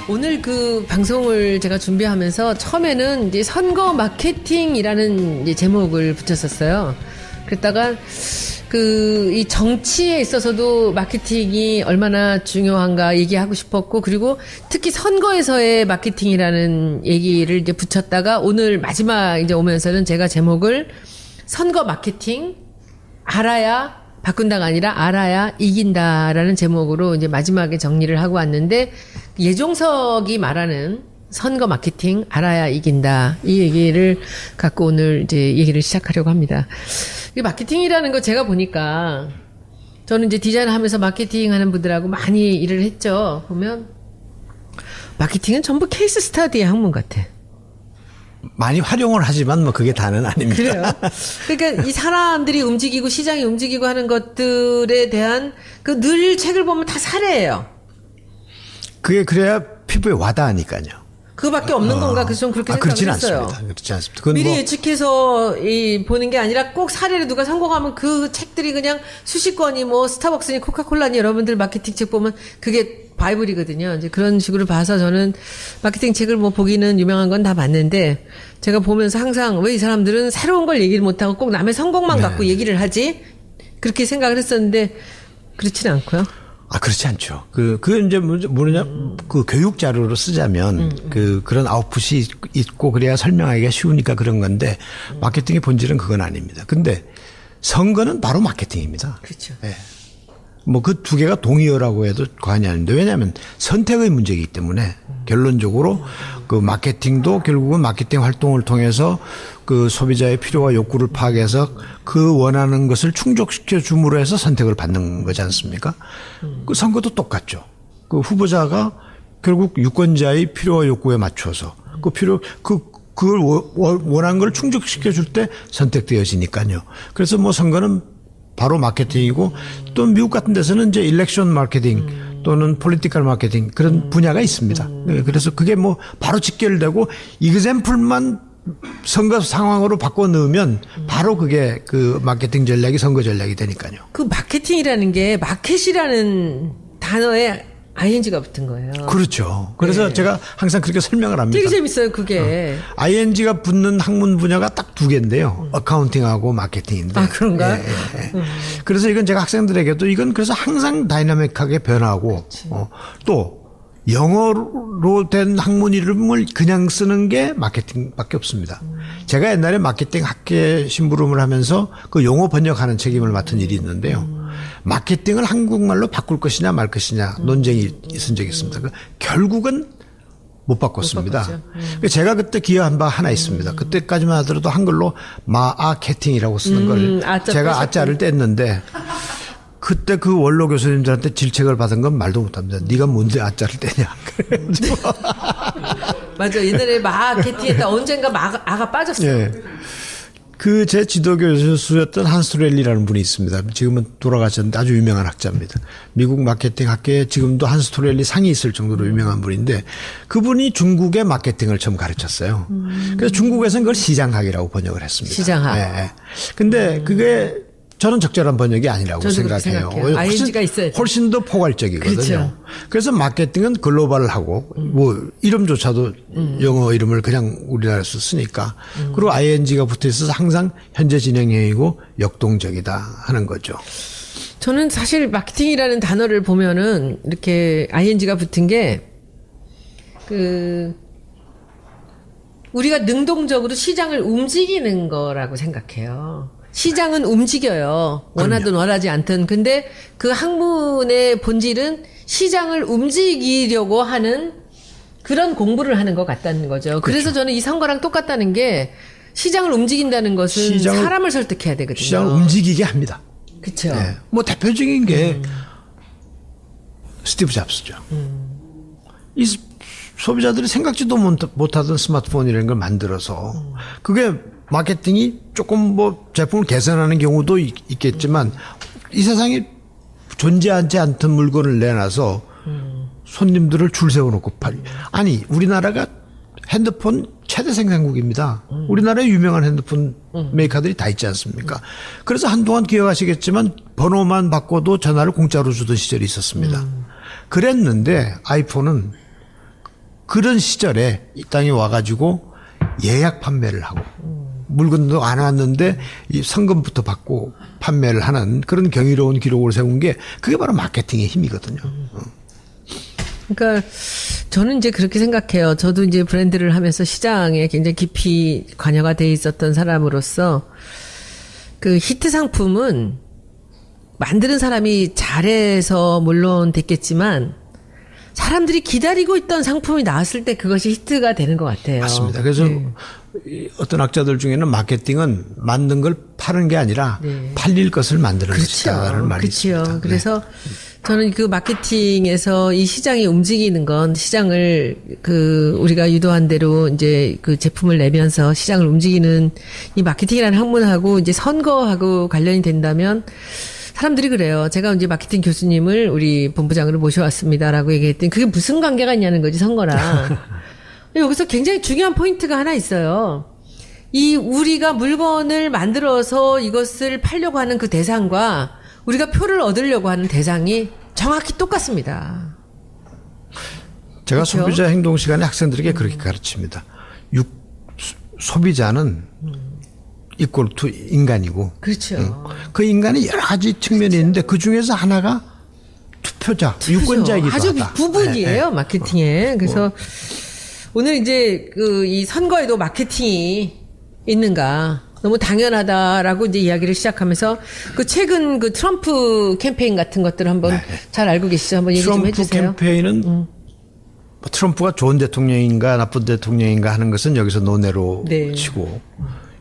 오늘 그 방송을 제가 준비하면서 처음에는 이제 선거 마케팅이라는 이제 제목을 붙였었어요. 그랬다가 이 정치에 있어서도 마케팅이 얼마나 중요한가 얘기하고 싶었고, 그리고 특히 선거에서의 마케팅이라는 얘기를 이제 붙였다가 오늘 마지막 이제 오면서는 제가 제목을 선거 마케팅 알아야 바꾼다가 아니라 알아야 이긴다라는 제목으로 이제 마지막에 정리를 하고 왔는데, 예종석이 말하는 선거 마케팅 알아야 이긴다, 이 얘기를 갖고 오늘 이제 얘기를 시작하려고 합니다. 이 마케팅이라는 거 제가 보니까, 저는 이제 디자인을 하면서 마케팅 하는 분들하고 많이 일을 했죠. 보면 마케팅은 전부 케이스 스터디의 학문 같아. 많이 활용을 하지만 뭐 그게 다는 아닙니다. 그래요. 그러니까 이 사람들이 움직이고 시장이 움직이고 하는 것들에 대한 그 늘 책을 보면 다 사례예요. 그게 그래야 피부에 와닿으니까요. 그거밖에 없는 건가? 그래서 좀 그렇게 생각을 했어요. 않습니다. 그렇지 않습니다. 미리 뭐 예측해서 보는 게 아니라 꼭 사례를 누가 성공하면 그 책들이 그냥 수십 권이 뭐 스타벅스니 코카콜라니 여러분들 마케팅 책 보면 그게 바이블이거든요. 이제 그런 식으로 봐서 저는 마케팅 책을 뭐 보기는 유명한 건 다 봤는데, 제가 보면서 항상 왜 이 사람들은 새로운 걸 얘기를 못하고 꼭 남의 성공만 갖고 얘기를 하지? 그렇게 생각을 했었는데 그렇지는 않고요. 그렇지 않죠. 그게 이제 뭐냐, 그 교육 자료로 쓰자면, 그런 아웃풋이 있고 그래야 설명하기가 쉬우니까 그런 건데, 마케팅의 본질은 그건 아닙니다. 근데 선거는 바로 마케팅입니다. 그렇죠. 네. 뭐 그 두 개가 동의어라고 해도 과언이 아닌데, 왜냐하면 선택의 문제이기 때문에 결론적으로 그 마케팅도 결국은 마케팅 활동을 통해서 그 소비자의 필요와 욕구를 파악해서 그 원하는 것을 충족시켜 줌으로 해서 선택을 받는 거지 않습니까? 그 선거도 똑같죠. 그 후보자가 결국 유권자의 필요와 욕구에 맞춰서 그걸 원하는 걸 충족시켜 줄 때 선택되어지니까요. 그래서 뭐 선거는 바로 마케팅이고, 또 미국 같은 데서는 이제 일렉션 마케팅 또는 폴리티컬 마케팅 그런 분야가 있습니다. 그래서 그게 뭐 바로 직결되고 이그샘플만 선거 상황으로 바꿔 넣으면 바로 그게 그 마케팅 전략이 선거 전략이 되니까요. 그 마케팅이라는 게 마켓이라는 단어에 ing가 붙은 거예요. 그렇죠. 그래서 네. 제가 항상 그렇게 설명을 합니다. 되게 재밌어요, 그게. ing가 붙는 학문 분야가 딱 두 개인데요. 어카운팅하고 마케팅인데. 그런가? 예. 그래서 이건 제가 학생들에게도 이건 그래서 항상 다이나믹하게 변하고, 또 영어로 된 학문 이름을 그냥 쓰는 게 마케팅밖에 없습니다. 제가 옛날에 마케팅 학계 심부름을 하면서 그 용어 번역하는 책임을 맡은 일이 있는데요. 마케팅을 한국말로 바꿀 것이냐 말 것이냐 논쟁이 있은 적이 있습니다. 결국은 못 바꿨습니다. 제가 그때 기여한 바 하나 있습니다. 그때까지만 하더라도 한글로 마케팅이라고 쓰는 걸 제가 아자를 뗐는데, 그때 그 원로 교수님들한테 질책을 받은 건 말도 못합니다. 네가 뭔데 아자를 떼냐. 맞아. 옛날에 마케팅했다 언젠가 아가 빠졌어요. 예. 그 제 지도 교수였던 한스토렐리라는 분이 있습니다. 지금은 돌아가셨는데 아주 유명한 학자입니다. 미국 마케팅 학계에 지금도 한스토렐리 상이 있을 정도로 유명한 분인데, 그분이 중국의 마케팅을 처음 가르쳤어요. 그래서 중국에서는 그걸 시장학이라고 번역을 했습니다. 시장학. 네. 근데 그게 저는 적절한 번역이 아니라고 생각해요. ing가 있어야 돼. 훨씬 더 포괄적이거든요. 그렇죠. 그래서 마케팅은 글로벌하고 뭐 이름조차도 영어 이름을 그냥 우리나라에서 쓰니까, 그리고 ing가 붙어 있어서 항상 현재 진행형이고 역동적이다 하는 거죠. 저는 사실 마케팅이라는 단어를 보면은 이렇게 ing가 붙은 게 우리가 능동적으로 시장을 움직이는 거라고 생각해요. 시장은 움직여요. 원하든 원하지 않든. 근데 그 학문의 본질은 시장을 움직이려고 하는 그런 공부를 하는 것 같다는 거죠. 그렇죠. 그래서 저는 이 선거랑 똑같다는 게, 시장을 움직인다는 것은 사람을 설득해야 되거든요. 시장을 움직이게 합니다. 그렇죠. 네. 뭐 대표적인 게 스티브 잡스죠. 이 소비자들이 생각지도 못하던 스마트폰이라는 걸 만들어서, 그게 마케팅이 조금 뭐 제품을 개선하는 경우도 있겠지만, 이 세상에 존재하지 않던 물건을 내놔서 손님들을 줄 세워놓고 아니, 우리나라가 핸드폰 최대 생산국입니다. 우리나라에 유명한 핸드폰 메이커들이 다 있지 않습니까? 그래서 한동안 기억하시겠지만 번호만 바꿔도 전화를 공짜로 주던 시절이 있었습니다. 그랬는데 아이폰은 그런 시절에 이 땅에 와가지고 예약 판매를 하고 물건도 안 왔는데 이 성금부터 받고 판매를 하는 그런 경이로운 기록을 세운 게 그게 바로 마케팅의 힘이거든요. 그러니까 저는 이제 그렇게 생각해요. 저도 이제 브랜드를 하면서 시장에 굉장히 깊이 관여가 돼 있었던 사람으로서 그 히트 상품은 만드는 사람이 잘해서 물론 됐겠지만 사람들이 기다리고 있던 상품이 나왔을 때 그것이 히트가 되는 것 같아요. 맞습니다. 그래서 어떤 학자들 중에는 마케팅은 만든 걸 파는 게 아니라 팔릴 것을 만드는 것이다라는 말이 있습니다. 그래서 저는 그 마케팅에서 이 시장이 움직이는 건 시장을 그 우리가 유도한 대로 이제 그 제품을 내면서 시장을 움직이는 이 마케팅이라는 학문하고 이제 선거하고 관련이 된다면 사람들이 그래요. 제가 이제 마케팅 교수님을 우리 본부장으로 모셔왔습니다라고 얘기했더니 그게 무슨 관계가 있냐는 거지, 선거랑. 여기서 굉장히 중요한 포인트가 하나 있어요. 이 우리가 물건을 만들어서 이것을 팔려고 하는 그 대상과 우리가 표를 얻으려고 하는 대상이 정확히 똑같습니다. 제가 그렇죠? 소비자 행동 시간에 학생들에게 그렇게 가르칩니다. 소비자는 이꼴 투 인간이고. 그렇죠. 그 인간이 여러 가지 측면이 있는데 그 중에서 하나가 투표자, 유권자이기도 아주 하다. 부분이에요, 마케팅에. 그래서 오늘 이제 그 이 선거에도 마케팅이 있는가. 너무 당연하다라고 이제 이야기를 시작하면서 그 최근 그 트럼프 캠페인 같은 것들을 한번 잘 알고 계시죠? 한번 얘기 좀 해주세요. 트럼프 캠페인은 트럼프가 좋은 대통령인가 나쁜 대통령인가 하는 것은 여기서 논외로 치고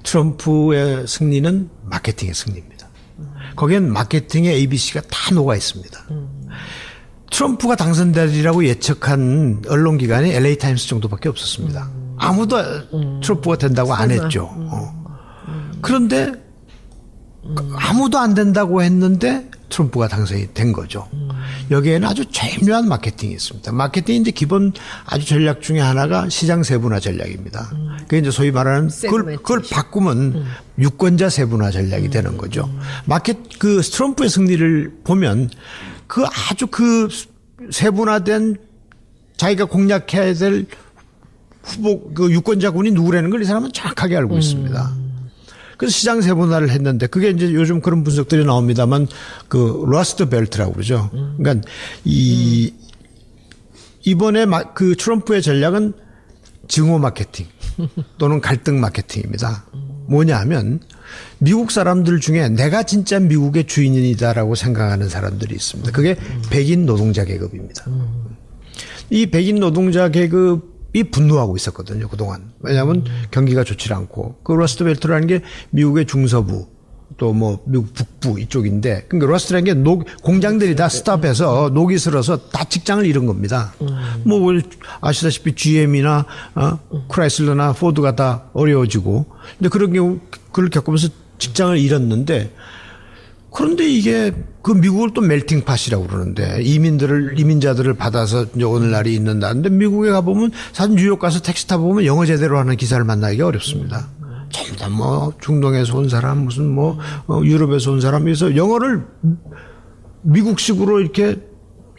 트럼프의 승리는 마케팅의 승리입니다. 거기엔 마케팅의 ABC가 다 녹아 있습니다. 트럼프가 당선되리라고 예측한 언론기관이 LA타임스 정도밖에 없었습니다. 아무도 트럼프가 된다고 안 했죠. 그런데 아무도 안 된다고 했는데 트럼프가 당선이 된 거죠. 여기에는 아주 절묘한 마케팅이 있습니다. 마케팅이 이제 기본 아주 전략 중에 하나가 시장 세분화 전략입니다. 그게 이제 소위 말하는 그걸 바꾸면 유권자 세분화 전략이 되는 거죠. 그 트럼프의 승리를 보면 그 아주 그 세분화된 자기가 공략해야 될 후보 그 유권자군이 누구라는 걸 이 사람은 정확하게 알고 있습니다. 그래서 시장 세분화를 했는데 그게 이제 요즘 그런 분석들이 나옵니다만 그 러스트 벨트라고 그러죠. 그러니까 이번에 그 트럼프의 전략은 증오 마케팅 또는 갈등 마케팅입니다. 뭐냐 하면 미국 사람들 중에 내가 진짜 미국의 주인이다라고 생각하는 사람들이 있습니다. 그게 백인 노동자 계급입니다. 이 백인 노동자 계급이 분노하고 있었거든요, 그동안. 왜냐하면 경기가 좋지 않고. 그 러스트벨트라는 게 미국의 중서부 또 뭐 미국 북부 이쪽인데 그러니까 러스트라는 게 공장들이 다 스탑해서 녹이 슬어서 다 직장을 잃은 겁니다. 뭐 아시다시피 GM이나 크라이슬러나 포드가 다 어려워지고 근데 그런 경우 그걸 겪으면서 직장을 잃었는데 그런데 이게 그 미국을 또 멜팅팟이라고 그러는데 이민자들을 받아서 이제 오늘날이 있는다는데 미국에 가보면 사실 뉴욕 가서 택시 타보면 영어 제대로 하는 기사를 만나기가 어렵습니다. 전부 다 뭐 중동에서 온 사람 무슨 뭐 유럽에서 온 사람에서 영어를 미국식으로 이렇게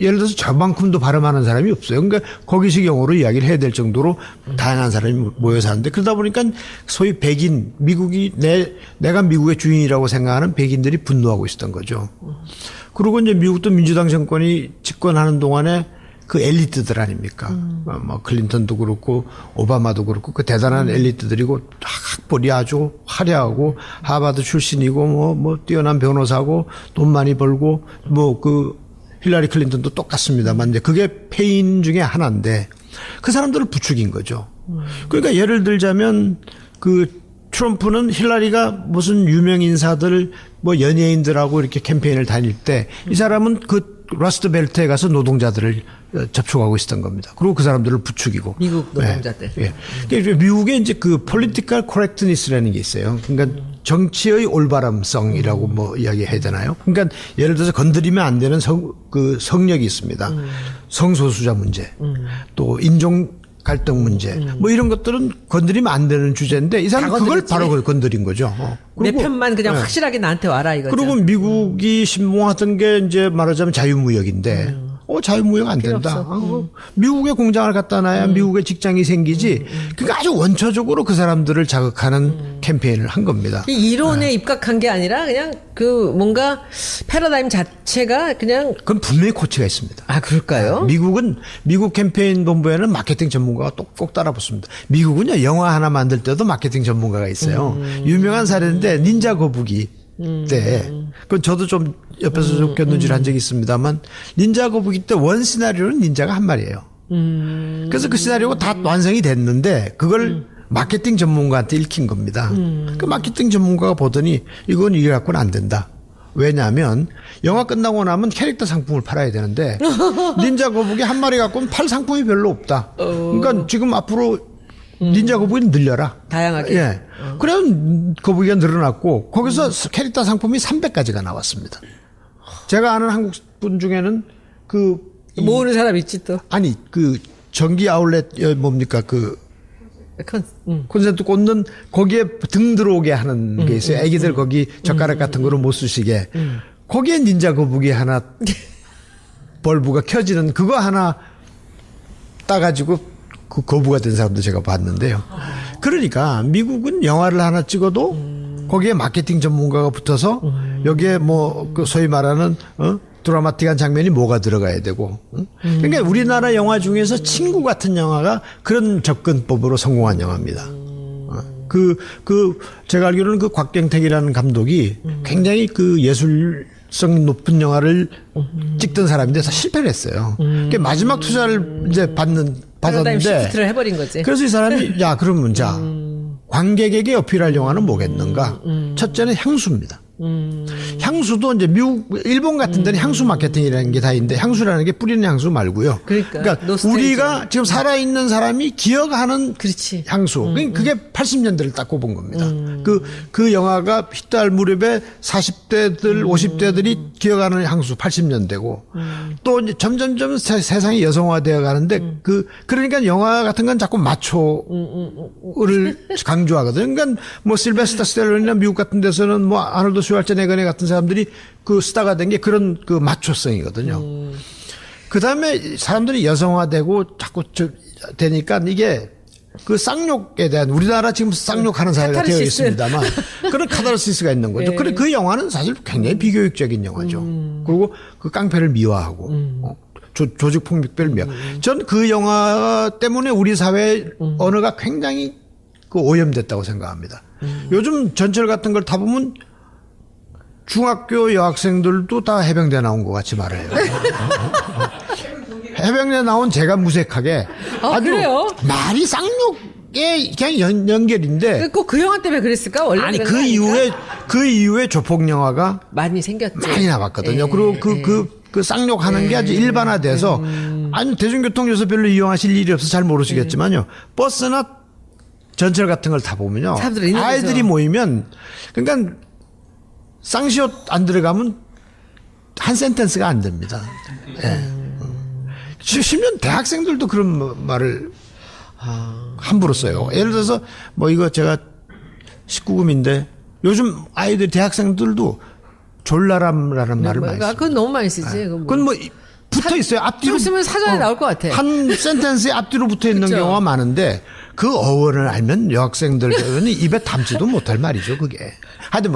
예를 들어서 저만큼도 발음하는 사람이 없어요. 그러니까 거기식 영어로 이야기를 해야 될 정도로 다양한 사람이 모여 사는데 그러다 보니까 소위 백인 미국이 내가 미국의 주인이라고 생각하는 백인들이 분노하고 있었던 거죠. 그리고 이제 미국도 민주당 정권이 집권하는 동안에 그 엘리트들 아닙니까? 뭐 클린턴도 그렇고 오바마도 그렇고 그 대단한 엘리트들이고 학벌이 아주 화려하고 하버드 출신이고 뭐 뛰어난 변호사고 돈 많이 벌고 뭐 그 힐러리 클린턴도 똑같습니다만 이제 그게 패인 중에 하나인데 그 사람들을 부추긴 거죠. 그러니까 예를 들자면 그 트럼프는 힐러리가 무슨 유명 인사들 뭐 연예인들하고 이렇게 캠페인을 다닐 때 이 사람은 그 러스트 벨트에 가서 노동자들을 접촉하고 있었던 겁니다. 그리고 그 사람들을 부추기고. 미국 노동자들. 예. 그러니까 미국에 이제 그 political correctness라는 게 있어요. 그러니까 정치의 올바름성이라고 뭐 이야기해야 되나요? 그러니까 예를 들어서 건드리면 안 되는 성역이 있습니다. 성소수자 문제, 또 인종 갈등 문제, 뭐 이런 것들은 건드리면 안 되는 주제인데 이 사람은 그걸 바로 건드린 거죠. 내 편만 그냥 확실하게 나한테 와라 이거죠. 그리고 미국이 신봉하던 게 이제 말하자면 자유무역인데 자유무역 안 된다. 미국에 공장을 갖다 놔야 미국에 직장이 생기지. 그러니까 아주 원초적으로 그 사람들을 자극하는 캠페인을 한 겁니다. 이론에 입각한 게 아니라 그냥 그 뭔가 패러다임 자체가 그냥. 그건 분명히 코치가 있습니다. 아, 그럴까요? 미국 캠페인 본부에는 마케팅 전문가가 꼭 따라 붙습니다. 미국은요, 영화 하나 만들 때도 마케팅 전문가가 있어요. 유명한 사례인데 닌자 거북이 때. 그건 저도 좀 옆에서 좀 견눈질한 적이 있습니다만 닌자 거북이 때 원 시나리오는 닌자가 한 마리예요. 그래서 그 시나리오가 다 완성이 됐는데 그걸 마케팅 전문가한테 읽힌 겁니다. 그 마케팅 전문가가 보더니 이건 이래 갖고는 안 된다. 왜냐하면 영화 끝나고 나면 캐릭터 상품을 팔아야 되는데 닌자 거북이 한 마리 갖고는 팔 상품이 별로 없다. 그러니까 지금 앞으로 닌자 거북이는 늘려라. 다양하게. 예. 그래야 거북이가 늘어났고 거기서 캐릭터 상품이 300가지가 나왔습니다. 제가 아는 한국 분 중에는 모으는 사람 있지 또. 아니 그 전기 아울렛 뭡니까 콘센트 꽂는 거기에 등 들어오게 하는 게 있어요. 애기들 거기 젓가락 같은 거로 못 쓰시게. 거기에 닌자 거북이 하나 벌브가 켜지는 그거 하나 따가지고 그 거부가 된 사람도 제가 봤는데요. 그러니까 미국은 영화를 하나 찍어도 거기에 마케팅 전문가가 붙어서 여기에 그 소위 말하는 드라마틱한 장면이 뭐가 들어가야 되고. 그러니까 우리나라 영화 중에서 친구 같은 영화가 그런 접근법으로 성공한 영화입니다. 제가 알기로는 그 곽경택이라는 감독이 굉장히 그 예술성 높은 영화를 찍던 사람인데 다 실패를 했어요. 그러니까 마지막 투자를 이제 받았는데. 시프트를 해버린 거지. 그래서 이 사람이 그러면 관객에게 어필할 영화는 뭐겠는가? 첫째는 향수입니다. 향수도 이제 일본 같은 데는 향수 마케팅이라는 게 다 있는데 향수라는 게 뿌리는 향수 말고요. 그러니까 우리가 지금 살아있는 사람이 기억하는 그렇지. 향수. 그게 80년대를 딱 꼽은 겁니다. 그 영화가 히트할 무렵에 40대들, 50대들이 기억하는 향수 80년대고 또 이제 점점점 세상이 여성화되어 가는데 그러니까 영화 같은 건 자꾸 마초를 강조하거든요. 그러니까 뭐 실베스터 스텔론이나 미국 같은 데서는 아놀드 슈왈제네거네 같은 사람들이 그 스타가 된 게 그런 그 마초성이거든요. 그 다음에 사람들이 여성화되고 자꾸 되니까 이게 그 쌍욕에 대한 우리나라 지금 쌍욕하는 사회가 되어 있습니다만 그런 카타르시스가 있는 거죠. 네. 그 영화는 사실 굉장히 비교육적인 영화죠. 그리고 그 깡패를 미화하고 조직 폭력배를 미화. 전 그 영화 때문에 우리 사회 언어가 굉장히 오염됐다고 생각합니다. 요즘 전철 같은 걸 타보면 중학교 여학생들도 다 해병대 나온 것 같이 말해요. 해병대 나온 제가 무색하게 아주 그래요? 말이 쌍욕에 그냥 연결인데 꼭 그 영화 때문에 그랬을까? 원래 아니 그 이후에 조폭 영화가 많이 생겼죠. 많이 나왔거든요. 그리고 그 쌍욕하는 게 아주 일반화돼서 아니 대중교통 요새 별로 이용하실 일이 없어서 잘 모르시겠지만요. 버스나 전철 같은 걸 타보면요. 아이들이 모이면 그러니까 쌍시옷 안 들어가면 한 센텐스가 안 됩니다. 심지어 대학생들도 그런 말을 함부로 써요. 예를 들어서 이거 제가 19금인데 요즘 아이들 대학생들도 졸라람이라는 말을 많이 써요. 그건 너무 많이 쓰지. 그건 붙어 있어요. 앞뒤로. 좀 쓰면 사전에 나올 것 같아. 한 센텐스에 앞뒤로 붙어 있는 그쵸? 경우가 많은데 그 어원을 알면 여학생들은 입에 담지도 못할 말이죠, 그게. 하여튼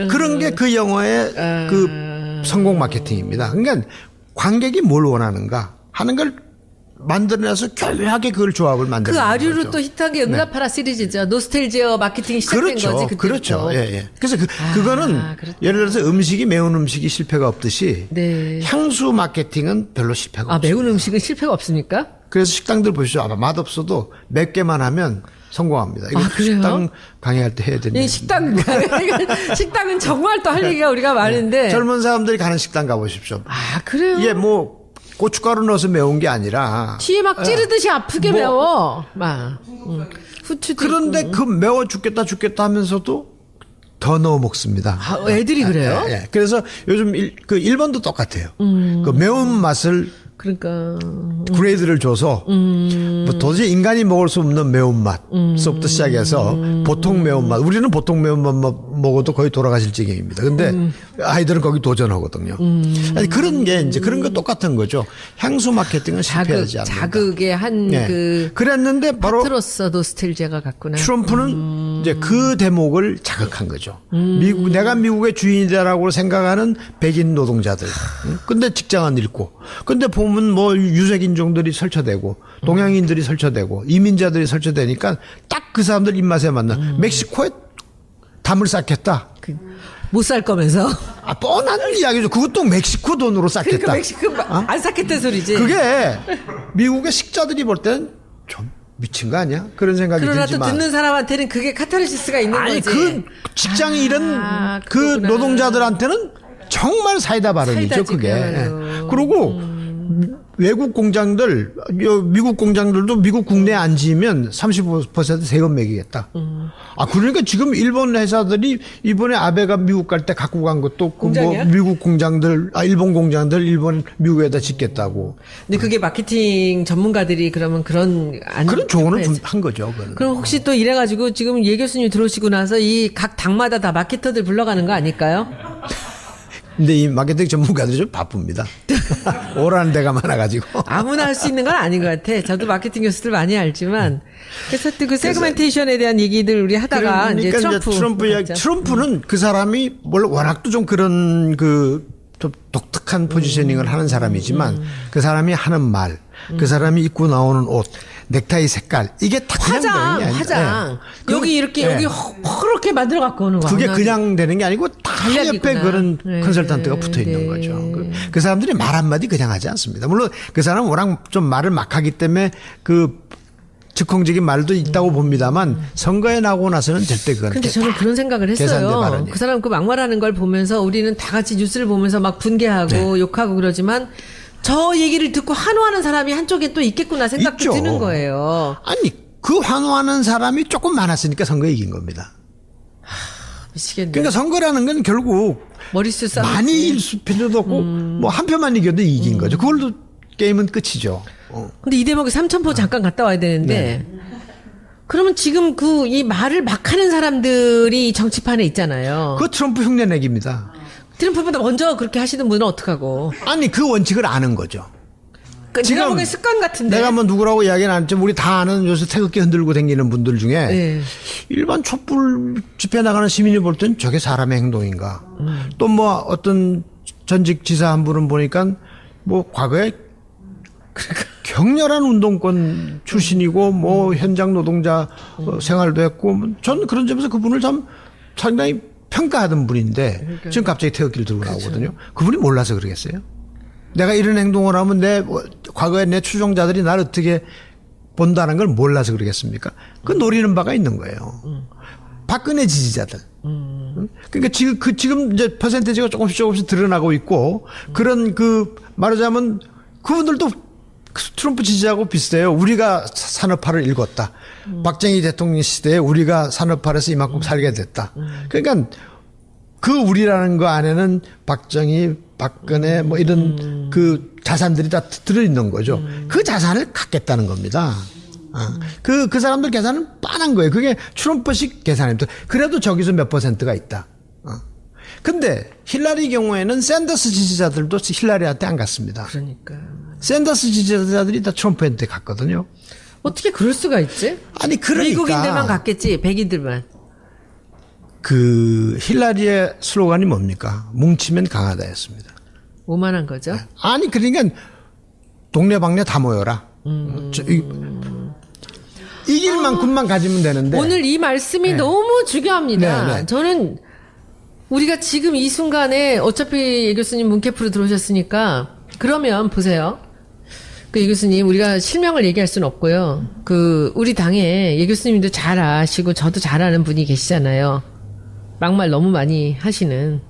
그런 게 그 영화의 그 성공 마케팅입니다. 그러니까 관객이 뭘 원하는가 하는 걸 만들어내서 교묘하게 그걸 조합을 만들어. 그 아류로 또 히트한 게 응답하라 시리즈죠. 노스텔지어 마케팅이 시작된 거지. 그때부터. 그렇죠. 예. 그래서 그거는 그렇죠. 예를 들어서 음식이 매운 음식이 실패가 없듯이 네. 향수 마케팅은 별로 실패가 없어요. 매운 음식은 실패가 없습니까? 그래서 식당들 보시죠. 맛없어도 몇 개만 하면 성공합니다. 이거 그래요? 식당 강의할 때 해야 되는. 식당은 정말 또 할 얘기가 우리가 많은데. 젊은 사람들이 가는 식당 가보십시오. 그래요? 이게 고춧가루 넣어서 매운 게 아니라. 뒤에 막 찌르듯이 아프게 매워. 후추도. 그런데 그 매워 죽겠다 하면서도 더 넣어 먹습니다. 애들이 그래요? 예. 그래서 요즘 일본도 똑같아요. 그 매운 맛을 그러니까 그레이드를 줘서 뭐 도저히 인간이 먹을 수 없는 매운맛부터 시작해서 보통 매운맛, 우리는 보통 매운맛 먹어도 거의 돌아가실 지경입니다. 근데 아이들은 거기 도전하거든요. 아니, 그런 게 이제 그런 거 똑같은 거죠. 향수 마케팅은 실패하지 않는다. 자극의 한 그랬는데 바로 파트로서도 스틸 제가 갔구나. 트럼프는 이제 그 대목을 자극한 거죠. 내가 미국의 주인이다라고 생각하는 백인 노동자들. 근데 직장은 잃고. 근데 보면 뭐 유색 인종들이 설쳐되고 동양인들이 설쳐되고 이민자들이 설쳐되니까 딱 그 사람들 입맛에 맞나. 멕시코에 담을 쌓겠다. 못 살 거면서. 아, 뻔한 이야기죠. 그것도 멕시코 돈으로 쌓겠다. 그러니까 멕시코 안 쌓겠다는 소리지. 그게 미국의 식자들이 볼 때는 좀 미친 거 아니야? 그런 생각이 그러나 들지만. 또 듣는 사람한테는 그게 카타르시스가 있는 아니, 거지. 그 직장이 잃은 그 그렇구나. 노동자들한테는 정말 사이다 발언이죠, 그게. 그리고 외국 공장들, 미국 공장들도 미국 국내에 안 지으면 35% 세금 매기겠다. 아, 그러니까 지금 일본 회사들이 이번에 아베가 미국 갈 때 갖고 간 것도 그 뭐 미국 공장들, 일본 공장들 미국에다 짓겠다고. 근데 그게 마케팅 전문가들이 그러면 그런 조언을 좀 한 거죠. 그건. 그럼 혹시 또 이래가지고 지금 예 교수님 들어오시고 나서 이 각 당마다 다 마케터들 불러가는 거 아닐까요? 근데 이 마케팅 전문가들이 좀 바쁩니다. 오라는 데가 많아가지고. 아무나 할 수 있는 건 아닌 것 같아. 저도 마케팅 교수들 많이 알지만. 그래서 또 그 세그멘테이션에 대한 얘기들 우리 하다가 그러니까 이제 트럼프 이야기. 트럼프는 그 사람이 물론 워낙 또 좀 그런 좀 독특한 포지셔닝을 하는 사람이지만 그 사람이 하는 말, 그 사람이 입고 나오는 옷, 넥타이 색깔 이게 다 그냥 되는 게 아니에요. 화장. 여기 이렇게 여기 허렇게 만들어 갖고 오는 거. 그게 그냥 되는 게 아니고 다 옆에 그런 컨설턴트가 붙어 있는 거죠. 그 사람들이 말 한마디 그냥 하지 않습니다. 물론 그 사람은 워낙 좀 말을 막 하기 때문에 그 즉흥적인 말도 있다고 봅니다만 선거에 나오고 나서는 절대 그건. 근데 저는 그런 생각을 했어요. 그 사람 그 막말하는 걸 보면서 우리는 다 같이 뉴스를 보면서 막 분개하고 욕하고 그러지만 저 얘기를 듣고 환호하는 사람이 한쪽에 또 있겠구나 생각도 있죠. 드는 거예요. 아니, 그 환호하는 사람이 조금 많았으니까 선거에 이긴 겁니다. 미치겠네. 그러니까 선거라는 건 결국 머릿수 싸움 많이 이길 필요도 없고 뭐 한 표만 이겨도 이긴 거죠. 그걸로 게임은 끝이죠. 근데 이 대목에 삼천포 잠깐 갔다 와야 되는데 그러면 지금 이 말을 막 하는 사람들이 정치판에 있잖아요. 그 트럼프 흉내내기입니다. 트럼프보다 먼저 그렇게 하시는 분은 어떡하고. 아니, 그 원칙을 아는 거죠. 제가 보기엔 습관 같은데. 내가 뭐 누구라고 이야기는 안 했지만 우리 다 아는 요새 태극기 흔들고 다니는 분들 중에 일반 촛불 집회 나가는 시민이 볼 땐 저게 사람의 행동인가. 또 뭐 어떤 전직 지사 한 분은 보니까 뭐 과거에 격렬한 운동권 출신이고 뭐 현장 노동자 생활도 했고 저는 그런 점에서 그분을 참 상당히 평가하던 분인데 지금 갑자기 태극기를 들고 나오거든요. 그분이 몰라서 그러겠어요? 내가 이런 행동을 하면 과거에 내 추종자들이 나를 어떻게 본다는 걸 몰라서 그러겠습니까? 그 노리는 바가 있는 거예요. 박근혜 지지자들. 그러니까 지금 이제 퍼센테이지가 조금씩 드러나고 있고 그런 말하자면 그분들도 트럼프 지지하고 비슷해요. 우리가 산업화를 읽었다. 박정희 대통령 시대에 우리가 산업화에서 이만큼 살게 됐다. 그러니까 그 우리라는 거 안에는 박정희, 박근혜 뭐 이런 그 자산들이 다 들어있는 거죠. 그 자산을 갖겠다는 겁니다. 그 사람들 계산은 빤한 거예요. 그게 트럼프식 계산입니다. 그래도 저기서 몇 퍼센트가 있다. 근데 힐러리 경우에는 샌더스 지지자들도 힐러리한테 안 갔습니다. 그러니까. 샌더스 지지자들이 다 트럼프한테 갔거든요. 어떻게 그럴 수가 있지? 아니, 그러니까. 미국인들만 갔겠지, 백인들만. 힐러리의 슬로건이 뭡니까? 뭉치면 강하다였습니다. 오만한 거죠? 아니, 그러니까 동네방네 다 모여라. 이길 만큼만 가지면 되는데. 오늘 이 말씀이 너무 중요합니다. 네. 저는 우리가 지금 이 순간에 어차피 예 교수님 문캐프로 들어오셨으니까 그러면 보세요. 예 교수님 우리가 실명을 얘기할 수는 없고요. 우리 당에 예 교수님도 잘 아시고 저도 잘 아는 분이 계시잖아요. 막말 너무 많이 하시는.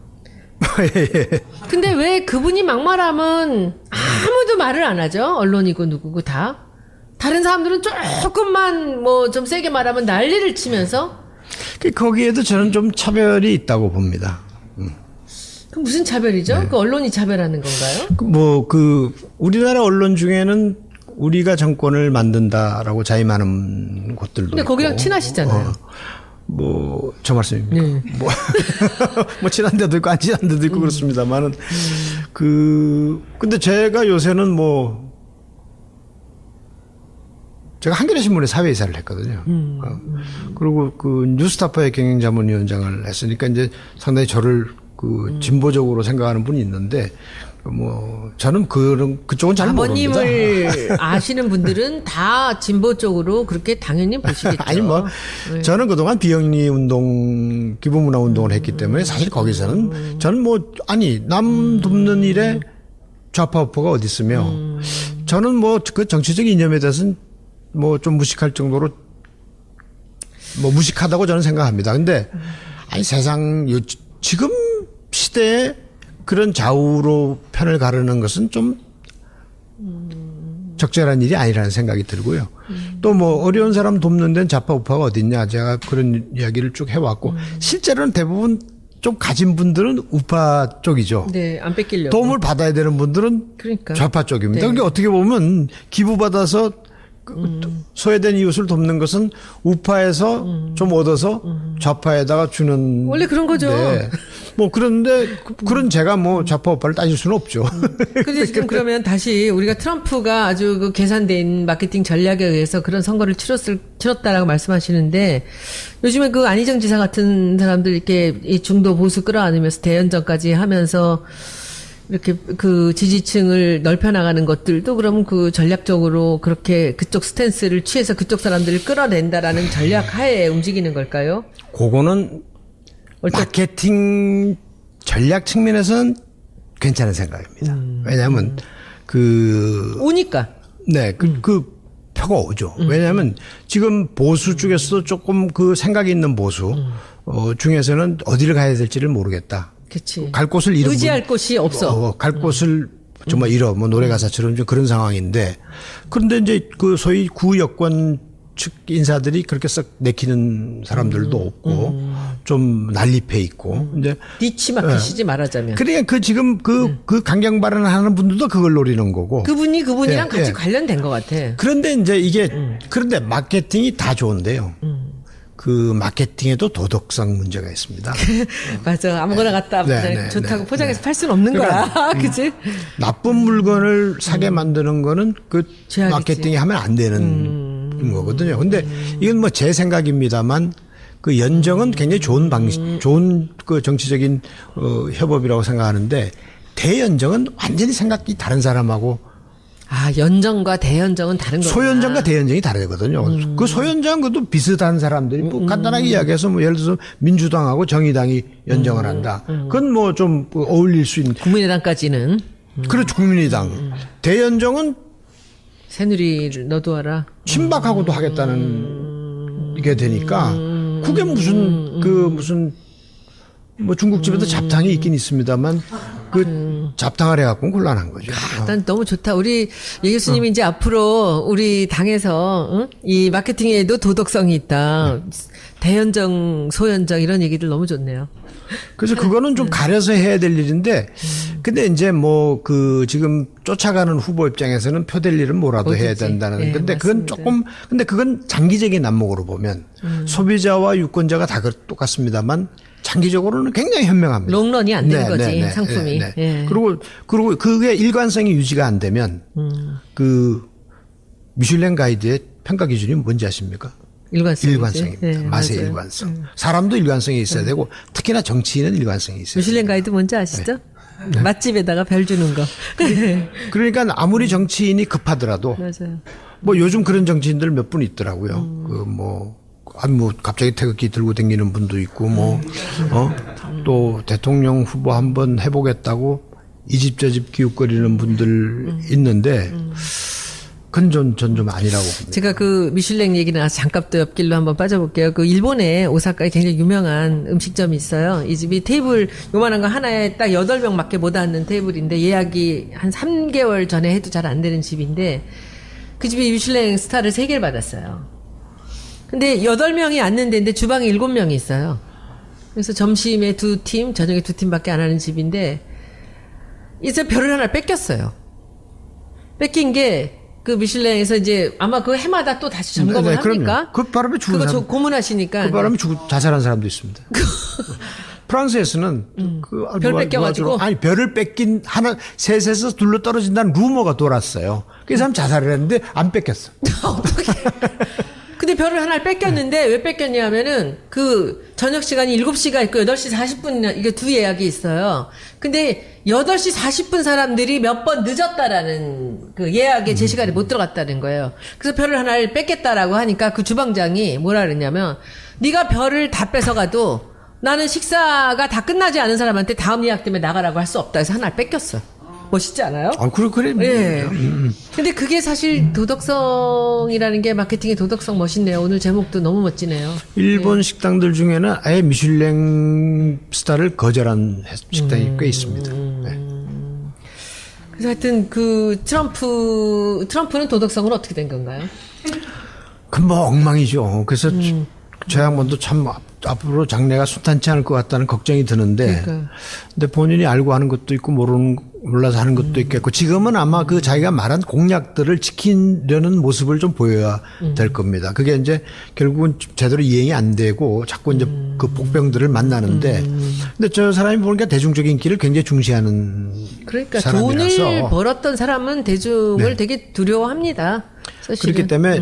근데 왜 그분이 막말하면 아무도 말을 안 하죠? 언론이고 누구고 다. 다른 사람들은 조금만 뭐 좀 세게 말하면 난리를 치면서. 거기에도 저는 좀 차별이 있다고 봅니다. 그 무슨 차별이죠? 그 언론이 차별하는 건가요? 우리나라 언론 중에는 우리가 정권을 만든다라고 자임하는 곳들도 근데 있고. 거기랑 친하시잖아요. 저 말씀입니까? 네. 친한 데도 있고, 안 친한 데도 있고, 그렇습니다만은, 근데 제가 요새는 제가 한겨레신문에 사회이사를 했거든요. 그리고 뉴스타파의 경영자문위원장을 했으니까 이제 상당히 저를 진보적으로 생각하는 분이 있는데, 저는 그쪽은 잘 모릅니다. 아버님을 아시는 분들은 다 진보 쪽으로 그렇게 당연히 보시겠죠. 아니, 네. 저는 그동안 비영리 운동, 기부문화 운동을 했기 때문에 사실 거기서는 저는 남 돕는 일에 좌파 우파가 어디 있으며, 저는 그 정치적 이념에 대해서는 좀 무식할 정도로 무식하다고 저는 생각합니다. 근데 지금 시대에 그런 좌우로 편을 가르는 것은 좀 적절한 일이 아니라는 생각이 들고요. 또 어려운 사람 돕는 데는 좌파 우파가 어디 있냐, 제가 그런 이야기를 쭉 해왔고, 실제로는 대부분 좀 가진 분들은 우파 쪽이죠. 네, 안 뺏기려고. 도움을 받아야 되는 분들은 그러니까. 좌파 쪽입니다. 네. 그러니까 어떻게 보면 기부받아서 소외된 이웃을 돕는 것은 우파에서 좀 얻어서 좌파에다가 주는. 원래 그런 거죠. 네. 그런데 그런 제가 좌파 우파를 따질 수는 없죠. 근데 지금 그러면 다시 우리가 트럼프가 아주 계산된 마케팅 전략에 의해서 그런 선거를 치렀다라고 말씀하시는데, 요즘에 안희정 지사 같은 사람들 이렇게 이 중도 보수 끌어안으면서 대연정까지 하면서 이렇게 지지층을 넓혀나가는 것들도 그럼 전략적으로 그렇게 그쪽 스탠스를 취해서 그쪽 사람들을 끌어낸다라는 전략 하에 움직이는 걸까요? 그거는 마케팅 전략 측면에서는 괜찮은 생각입니다. 왜냐하면 오니까. 네, 표가 오죠. 왜냐하면 지금 보수 쪽에서도 조금 생각이 있는 보수 중에서는 어디를 가야 될지를 모르겠다. 그치. 갈 곳을 잃은 의지할 곳이 없어. 갈 곳을 정말 잃어. 노래 가사처럼 좀 그런 상황인데, 그런데 이제 소위 구여권 측 인사들이 그렇게 썩 내키는 사람들도 없고 좀 난립해 있고 이제 니치 마켓이지 말하자면. 그러니까 지금 강경 발언하는 분들도 그걸 노리는 거고. 그분이랑 같이 관련된 것 같아. 그런데 이제 그런데 마케팅이 다 좋은데요. 마케팅에도 도덕성 문제가 있습니다. 맞아. 아무거나 갖다 좋다고 포장해서 팔 수는 없는 거야. 그치? 나쁜 물건을 사게 만드는 거는 마케팅이 하면 안 되는 거거든요. 근데 이건 제 생각입니다만 연정은 굉장히 좋은 좋은 정치적인 협업이라고 생각하는데, 대연정은 완전히 생각이 다른 사람하고. 연정과 대연정은 다른 거구나. 소연정과 대연정이 다르거든요. 소연정 그것도 비슷한 사람들이 간단하게 이야기해서 예를 들어서 민주당하고 정의당이 연정을 한다. 그건 좀 어울릴 수 있는. 국민의당까지는. 그렇죠. 국민의당. 대연정은 새누리를 너도 알아. 친박하고도 하겠다는 게 되니까 그게 무슨 중국집에도 잡탕이 있긴 있습니다만 잡탕을 해갖고는 곤란한 거죠. 난 너무 좋다. 우리 예 교수님이 이제 앞으로 우리 당에서 이 마케팅에도 도덕성이 있다. 대연정, 소연정 이런 얘기들 너무 좋네요. 그래서 그거는 좀 가려서 해야 될 일인데, 근데 이제 지금 쫓아가는 후보 입장에서는 표될 일은 뭐라도 해야 된다는. 근데 그건 근데 그건 장기적인 안목으로 보면 소비자와 유권자가 다 똑같습니다만 장기적으로는 굉장히 현명합니다. 롱런이 안 되는 거지, 상품이. 예. 그리고 그게 일관성이 유지가 안 되면 미슐랭 가이드의 평가 기준이 뭔지 아십니까? 일관성입니다. 네, 맛의 맞아요. 일관성. 사람도 일관성이 있어야 되고 특히나 정치인은 일관성이 있어야 돼요. 미슐랭 가이드 뭔지 아시죠? 맛집에다가 별 주는 거. 그러니까 아무리 정치인이 급하더라도 맞아요. 요즘 그런 정치인들 몇 분 있더라고요. 갑자기 태극기 들고 다니는 분도 있고 또 대통령 후보 한번 해보겠다고 이 집 저 집 기웃거리는 분들 있는데 그건 전 좀 아니라고 봅니다. 제가 미슐랭 얘기는 잠깐 또 옆길로 한번 빠져볼게요. 일본에 오사카에 굉장히 유명한 음식점이 있어요. 이 집이 테이블 요만한 거 하나에 딱 8명 밖에 못 앉는 테이블인데 예약이 한 3개월 전에 해도 잘 안 되는 집인데, 그 집이 미슐랭 스타를 3개를 받았어요. 근데 8명이 앉는 데인데 주방에 7명이 있어요. 그래서 점심에 2팀, 저녁에 2팀밖에 안 하는 집인데 이제 별을 하나 뺏겼어요. 뺏긴 게 그 미슐랭에서 이제 아마 그 해마다 또 다시 점검을 합니까? 그 바람에 죽은 그거 사람. 고문하시니까. 그 바람에 자살한 사람도 있습니다. 프랑스에서는 별 뺏겨가지고 아니 별을 뺏긴 하나 셋에서 둘러 떨어진다는 루머가 돌았어요. 그 사람 자살을 했는데 안 뺏겼어. 어떻게? 근데 별을 하나를 뺏겼는데 왜 뺏겼냐면은 그 저녁 시간이 7시가 있고 8시 40분 이게 두 예약이 있어요. 근데 8시 40분 사람들이 몇 번 늦었다라는 그 예약에 제 시간에 못 들어갔다는 거예요. 그래서 별을 하나를 뺏겠다라고 하니까 그 주방장이 뭐라 그랬냐면 네가 별을 다 뺏어가도 나는 식사가 다 끝나지 않은 사람한테 다음 예약 때문에 나가라고 할 수 없다 해서 하나를 뺏겼어. 멋있지 않아요? 그래. 예. 근데 그게 사실 도덕성이라는 게 마케팅의 도덕성 멋있네요. 오늘 제목도 너무 멋지네요. 일본 식당들 중에는 아예 미슐랭 스타를 거절한 식당이 꽤 있습니다. 네. 그래서 하여튼 그 트럼프는 도덕성은 어떻게 된 건가요? 그 뭐 엉망이죠. 그래서 저 양반도 참 앞으로 장래가 순탄치 않을 것 같다는 걱정이 드는데, 근데 본인이 알고 하는 것도 있고 몰라서 하는 것도 있겠고, 지금은 아마 그 자기가 말한 공약들을 지키려는 모습을 좀 보여야 될 겁니다. 그게 이제 결국은 제대로 이행이 안 되고 자꾸 이제 그 복병들을 만나는데, 근데 저 사람이 보니까 대중적인 인기를 굉장히 중시하는 그러니까 사람이라서 돈을 벌었던 사람은 대중을 네. 되게 두려워합니다. 사실은. 그렇기 때문에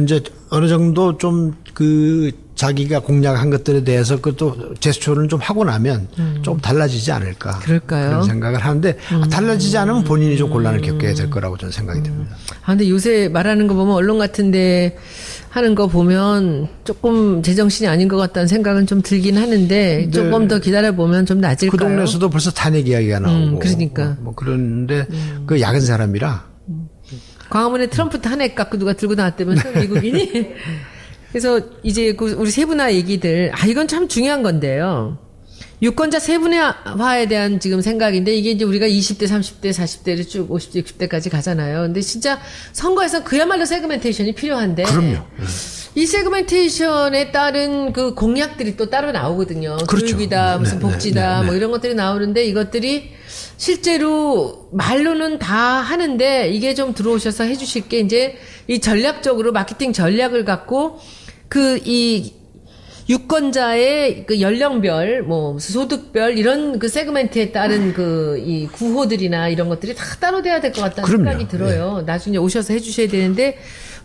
이제 어느 정도 좀 그 자기가 공약한 것들에 대해서 그것도 제스처를 좀 하고 나면 좀 달라지지 않을까. 그럴까요? 그런 생각을 하는데 달라지지 않으면 본인이 좀 곤란을 겪게 될 거라고 저는 생각이 듭니다. 근데 요새 말하는 거 보면 언론 같은데 하는 거 보면 조금 제정신이 아닌 것 같다는 생각은 좀 들긴 하는데 조금 더 기다려보면 좀 나아질까요? 그 동네에서도 벌써 탄핵 이야기가 나오고. 그러니까. 뭐 그런데 그 야근 사람이라. 광화문에 트럼프 탄핵 갖고 누가 들고 나왔다면서 미국인이? 그래서 이제 우리 세분화 얘기들, 이건 참 중요한 건데요. 유권자 세분화에 대한 지금 생각인데 이게 이제 우리가 20대, 30대, 40대를 쭉 50대, 60대까지 가잖아요. 근데 진짜 선거에서 그야말로 세그멘테이션이 필요한데. 그럼요. 이 세그멘테이션에 따른 그 공약들이 또 따로 나오거든요. 그렇죠. 교육이다, 무슨 복지다, 네. 뭐 이런 것들이 나오는데 이것들이 실제로 말로는 다 하는데 이게 좀 들어오셔서 해주실 게 이제 이 전략적으로 마케팅 전략을 갖고 이 유권자의 그 연령별, 뭐 소득별 이런 그 세그멘트에 따른 이 구호들이나 이런 것들이 다 따로 돼야 될 것 같다는 그럼요. 생각이 들어요. 나중에 오셔서 해주셔야 되는데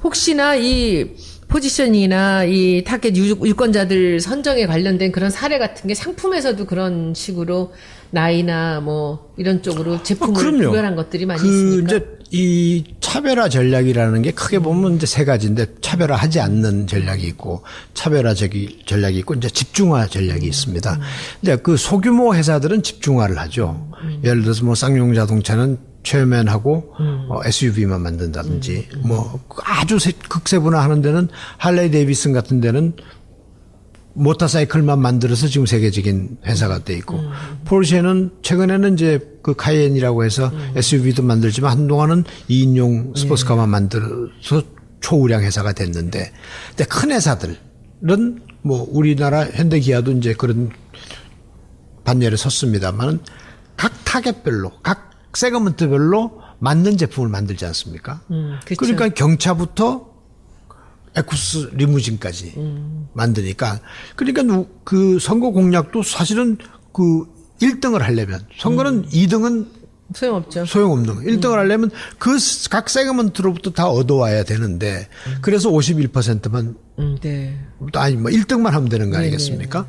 혹시나 이 포지셔닝이나 이 타겟 유권자들 선정에 관련된 그런 사례 같은 게 상품에서도 그런 식으로 나이나 뭐 이런 쪽으로 제품을 구별한 것들이 많이 있으니까. 이제 이 차별화 전략이라는 게 크게 보면 이제 세 가지인데 차별화하지 않는 전략이 있고 차별화 전략이 있고 이제 집중화 전략이 있습니다. 근데 그 소규모 회사들은 집중화를 하죠. 예를 들어서 뭐 쌍용 자동차는 최면하고 SUV만 만든다든지 뭐 아주 극세분화하는 데는 할레이 데이비슨 같은 데는 모터사이클만 만들어서 지금 세계적인 회사가 돼 있고 포르쉐는 최근에는 이제 그 카이엔이라고 해서 SUV도 만들지만 한동안은 2인용 스포츠카만 만들어서 초우량 회사가 됐는데 근데 큰 회사들은 뭐 우리나라 현대기아도 이제 그런 반열에 섰습니다만 각 타겟별로 각 세그먼트별로 맞는 제품을 만들지 않습니까? 그렇죠. 그러니까 경차부터 에쿠스 리무진까지 만드니까 그러니까 그 선거 공약도 사실은 그 1등을 하려면 선거는 2등은 소용없죠. 소용없는 거. 1등을 하려면 그 각 세그먼트로부터 다 얻어와야 되는데 그래서 51%만 네. 아니 뭐 1등만 하면 되는 거 아니겠습니까?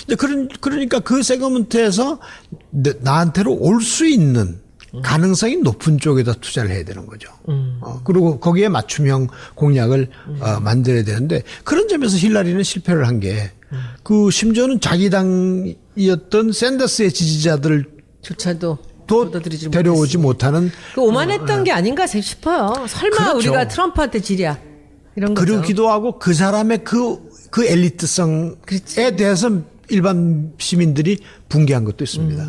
근데 그러니까 그 세그먼트에서 나한테로 올 수 있는 가능성이 높은 쪽에다 투자를 해야 되는 거죠. 그리고 거기에 맞춤형 공약을 만들어야 되는데 그런 점에서 힐러리는 실패를 한 게 그 심지어는 자기 당이었던 샌더스의 지지자들 조차도 데려오지 못하는 그 오만했던 게 아닌가 싶어요. 설마 그렇죠. 우리가 트럼프한테 지랴 이런 거죠. 그러기도 하고 그 사람의 그 엘리트성에 그렇지. 대해서 일반 시민들이 붕괴한 것도 있습니다.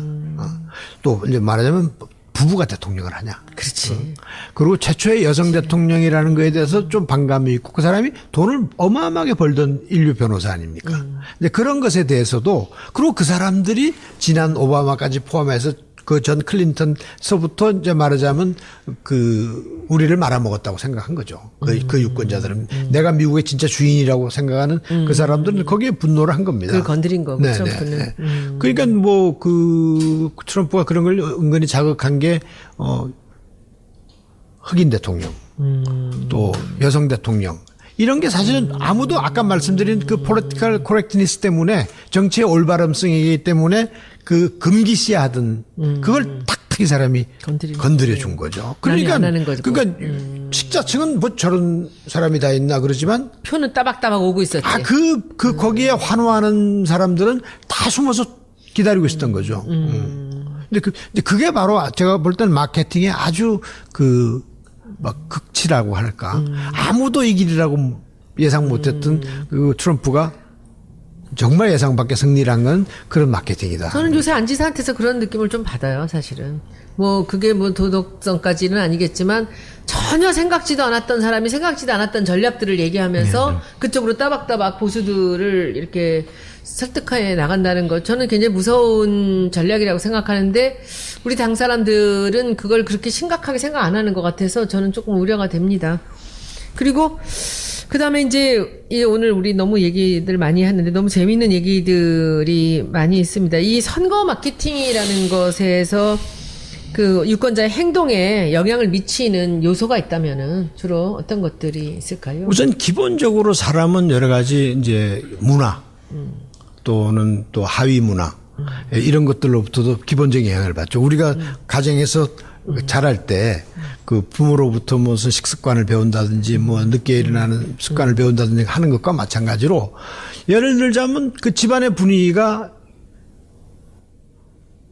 또 이제 말하자면 부부가 대통령을 하냐. 그렇지. 그리고 최초의 여성 대통령이라는 거에 대해서 좀 반감이 있고 그 사람이 돈을 어마어마하게 벌던 인류 변호사 아닙니까? 근데 그런 것에 대해서도 그리고 그 사람들이 지난 오바마까지 포함해서 그 전 클린턴서부터 이제 말하자면 그 우리를 말아먹었다고 생각한 거죠. 그 유권자들은 내가 미국의 진짜 주인이라고 생각하는 그 사람들은 거기에 분노를 한 겁니다. 그걸 건드린 거고 트럼프는. 네. 그러니까 뭐 그 트럼프가 그런 걸 은근히 자극한 게 흑인 대통령 또 여성 대통령 이런 게 사실은 아무도 아까 말씀드린 그 political correctness 때문에 정치의 올바름성이기 때문에 그 금기시하던 그걸 탁탁 이 사람이 건드려 준 거죠. 그러니까 그러니까 식자층은 뭐 저런 사람이 다 있나 그러지만 표는 따박따박 오고 있었지. 거기에 환호하는 사람들은 다 숨어서 기다리고 있었던 거죠. 근데 그게 바로 제가 볼 때는 마케팅의 아주 막 극치라고 할까. 아무도 이 길이라고 예상 못했던 그 트럼프가 정말 예상 밖의 승리를 한 건 그런 마케팅이다. 저는 요새 안 지사한테서 그런 느낌을 좀 받아요, 사실은. 뭐 그게 뭐 도덕성까지는 아니겠지만 전혀 생각지도 않았던 사람이 생각지도 않았던 전략들을 얘기하면서 그쪽으로 따박따박 보수들을 이렇게 설득해 나간다는 것 저는 굉장히 무서운 전략이라고 생각하는데 우리 당 사람들은 그걸 그렇게 심각하게 생각 안 하는 것 같아서 저는 조금 우려가 됩니다. 그리고 그다음에 이제 오늘 우리 너무 얘기들 많이 했는데 너무 재미있는 얘기들이 많이 있습니다. 이 선거 마케팅이라는 것에서 그 유권자의 행동에 영향을 미치는 요소가 있다면은 주로 어떤 것들이 있을까요? 우선 기본적으로 사람은 여러 가지 이제 문화 또는 또 하위 문화 이런 것들로부터도 기본적인 영향을 받죠. 우리가 가정에서 자랄 때 그 부모로부터 무슨 식습관을 배운다든지 뭐 늦게 일어나는 습관을 배운다든지 하는 것과 마찬가지로 예를 들자면 그 집안의 분위기가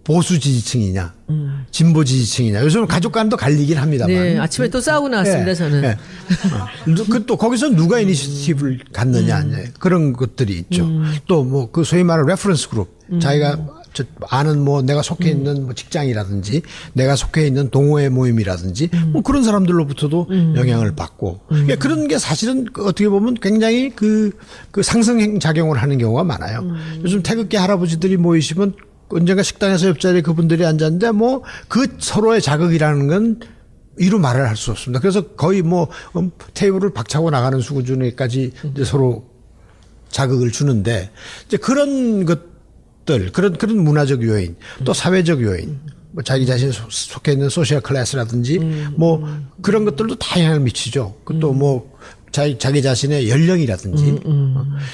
보수 지지층이냐, 진보 지지층이냐. 요즘은 가족 간도 갈리긴 합니다만. 네, 아침에 또 싸우고 나왔습니다, 저는. 네. 또 거기서 누가 이니시티브를 갖느냐, 그런 것들이 있죠. 또 뭐 그 소위 말하는 레퍼런스 그룹, 자기가 아는 뭐 내가 속해 있는 뭐 직장이라든지 내가 속해 있는 동호회 모임이라든지 뭐 그런 사람들로부터도 영향을 받고 그런 게 사실은 어떻게 보면 굉장히 그 상승행 작용을 하는 경우가 많아요. 요즘 태극기 할아버지들이 모이시면 언젠가 식당에서 옆자리에 그분들이 앉았는데 뭐 그 서로의 자극이라는 건 이루 말을 할 수 없습니다. 그래서 거의 뭐 테이블을 박차고 나가는 수준에까지 이제 서로 자극을 주는데 이제 그런 그런 문화적 요인 또 사회적 요인 뭐 자기 자신이 속해 있는 소셜 클래스라든지 뭐 그런 것들도 다 영향을 미치죠. 또 뭐 자기 자신의 연령이라든지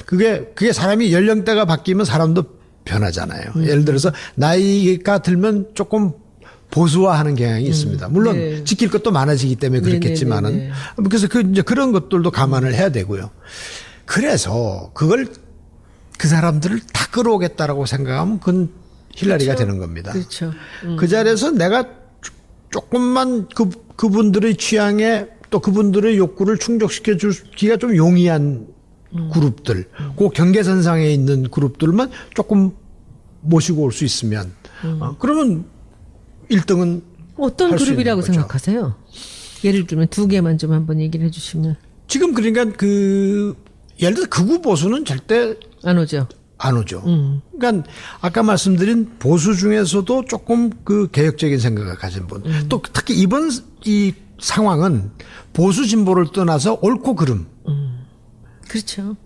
그게 사람이 연령대가 바뀌면 사람도 변하잖아요. 예를 들어서 나이가 들면 조금 보수화하는 경향이 있습니다. 물론 네. 지킬 것도 많아지기 때문에 그렇겠지만은 그래서 이제 그런 것들도 감안을 해야 되고요. 그래서 그걸 그 사람들을 다 끌어오겠다라고 생각하면 그건 힐러리가 그렇죠. 되는 겁니다. 그렇죠. 그 자리에서 내가 조금만 그분들의 취향에 또 그분들의 욕구를 충족시켜 주기가 좀 용이한 그룹들, 그 경계선상에 있는 그룹들만 조금 모시고 올 수 있으면, 그러면 1등은 어떤 그룹이라고 생각하세요? 예를 들면 2개만 좀 한번 얘기를 해주시면. 지금 그러니까 예를 들어 극우 보수는 절대 안 오죠. 안 오죠. 그러니까 아까 말씀드린 보수 중에서도 조금 그 개혁적인 생각을 가진 분, 또 특히 이번 이 상황은 보수 진보를 떠나서 옳고 그름. 그렇죠.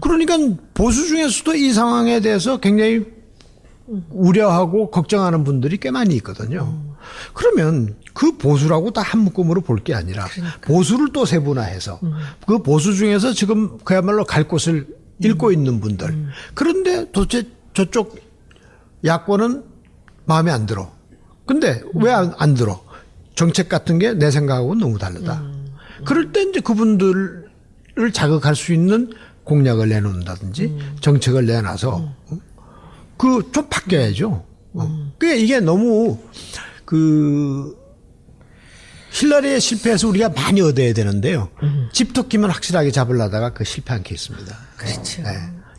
그러니까 보수 중에서도 이 상황에 대해서 굉장히 우려하고 걱정하는 분들이 꽤 많이 있거든요. 그러면 그 보수라고 다 한 묶음으로 볼 게 아니라 보수를 또 세분화해서 그 보수 중에서 지금 그야말로 갈 곳을 잃고 있는 분들. 그런데 도대체 저쪽 야권은 마음에 안 들어. 근데 왜 안 들어? 정책 같은 게 내 생각하고는 너무 다르다. 그럴 때 이제 그분들을 자극할 수 있는 공약을 내놓는다든지 정책을 내놔서 좀 바뀌어야죠. 그게 이게 너무 힐러리의 실패에서 우리가 많이 얻어야 되는데요. 집토끼만 확실하게 잡으려다가 실패한 케이스입니다. 그렇죠. 네.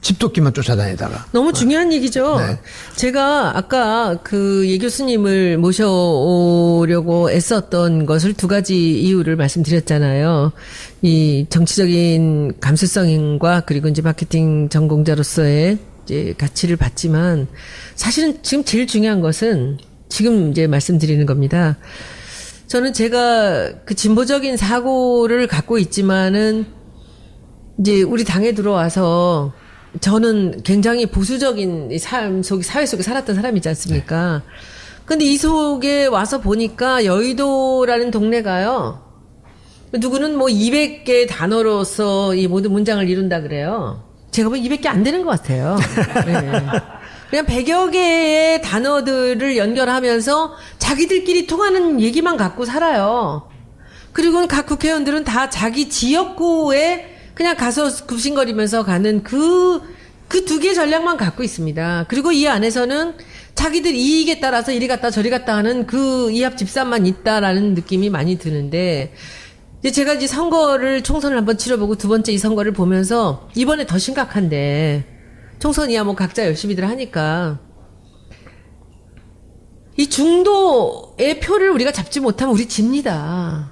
집도끼만 쫓아다니다가. 너무 중요한 얘기죠. 네. 제가 아까 그 예 교수님을 모셔오려고 애썼던 것을 두 가지 이유를 말씀드렸잖아요. 이 정치적인 감수성과 그리고 이제 마케팅 전공자로서의 이제 가치를 봤지만 사실은 지금 제일 중요한 것은 지금 이제 말씀드리는 겁니다. 저는 제가 그 진보적인 사고를 갖고 있지만은 이제 우리 당에 들어와서 저는 굉장히 보수적인 삶 속에, 사회 속에 살았던 사람이지 않습니까? 근데 이 속에 와서 보니까 여의도라는 동네가요. 누구는 뭐 200개 단어로서 이 모든 문장을 이룬다 그래요. 제가 보면 200개 안 되는 것 같아요. 네. 그냥 100여 개의 단어들을 연결하면서 자기들끼리 통하는 얘기만 갖고 살아요. 그리고 각 국회의원들은 다 자기 지역구에 그냥 가서 굽신거리면서 가는 그 두 개의 전략만 갖고 있습니다. 그리고 이 안에서는 자기들 이익에 따라서 이리 갔다 저리 갔다 하는 그 이합 집산만 있다라는 느낌이 많이 드는데, 이제 제가 이제 총선을 한번 치러보고 두 번째 이 선거를 보면서 이번에 더 심각한데, 총선이야 뭐 각자 열심히들 하니까, 이 중도의 표를 우리가 잡지 못하면 우리 집니다.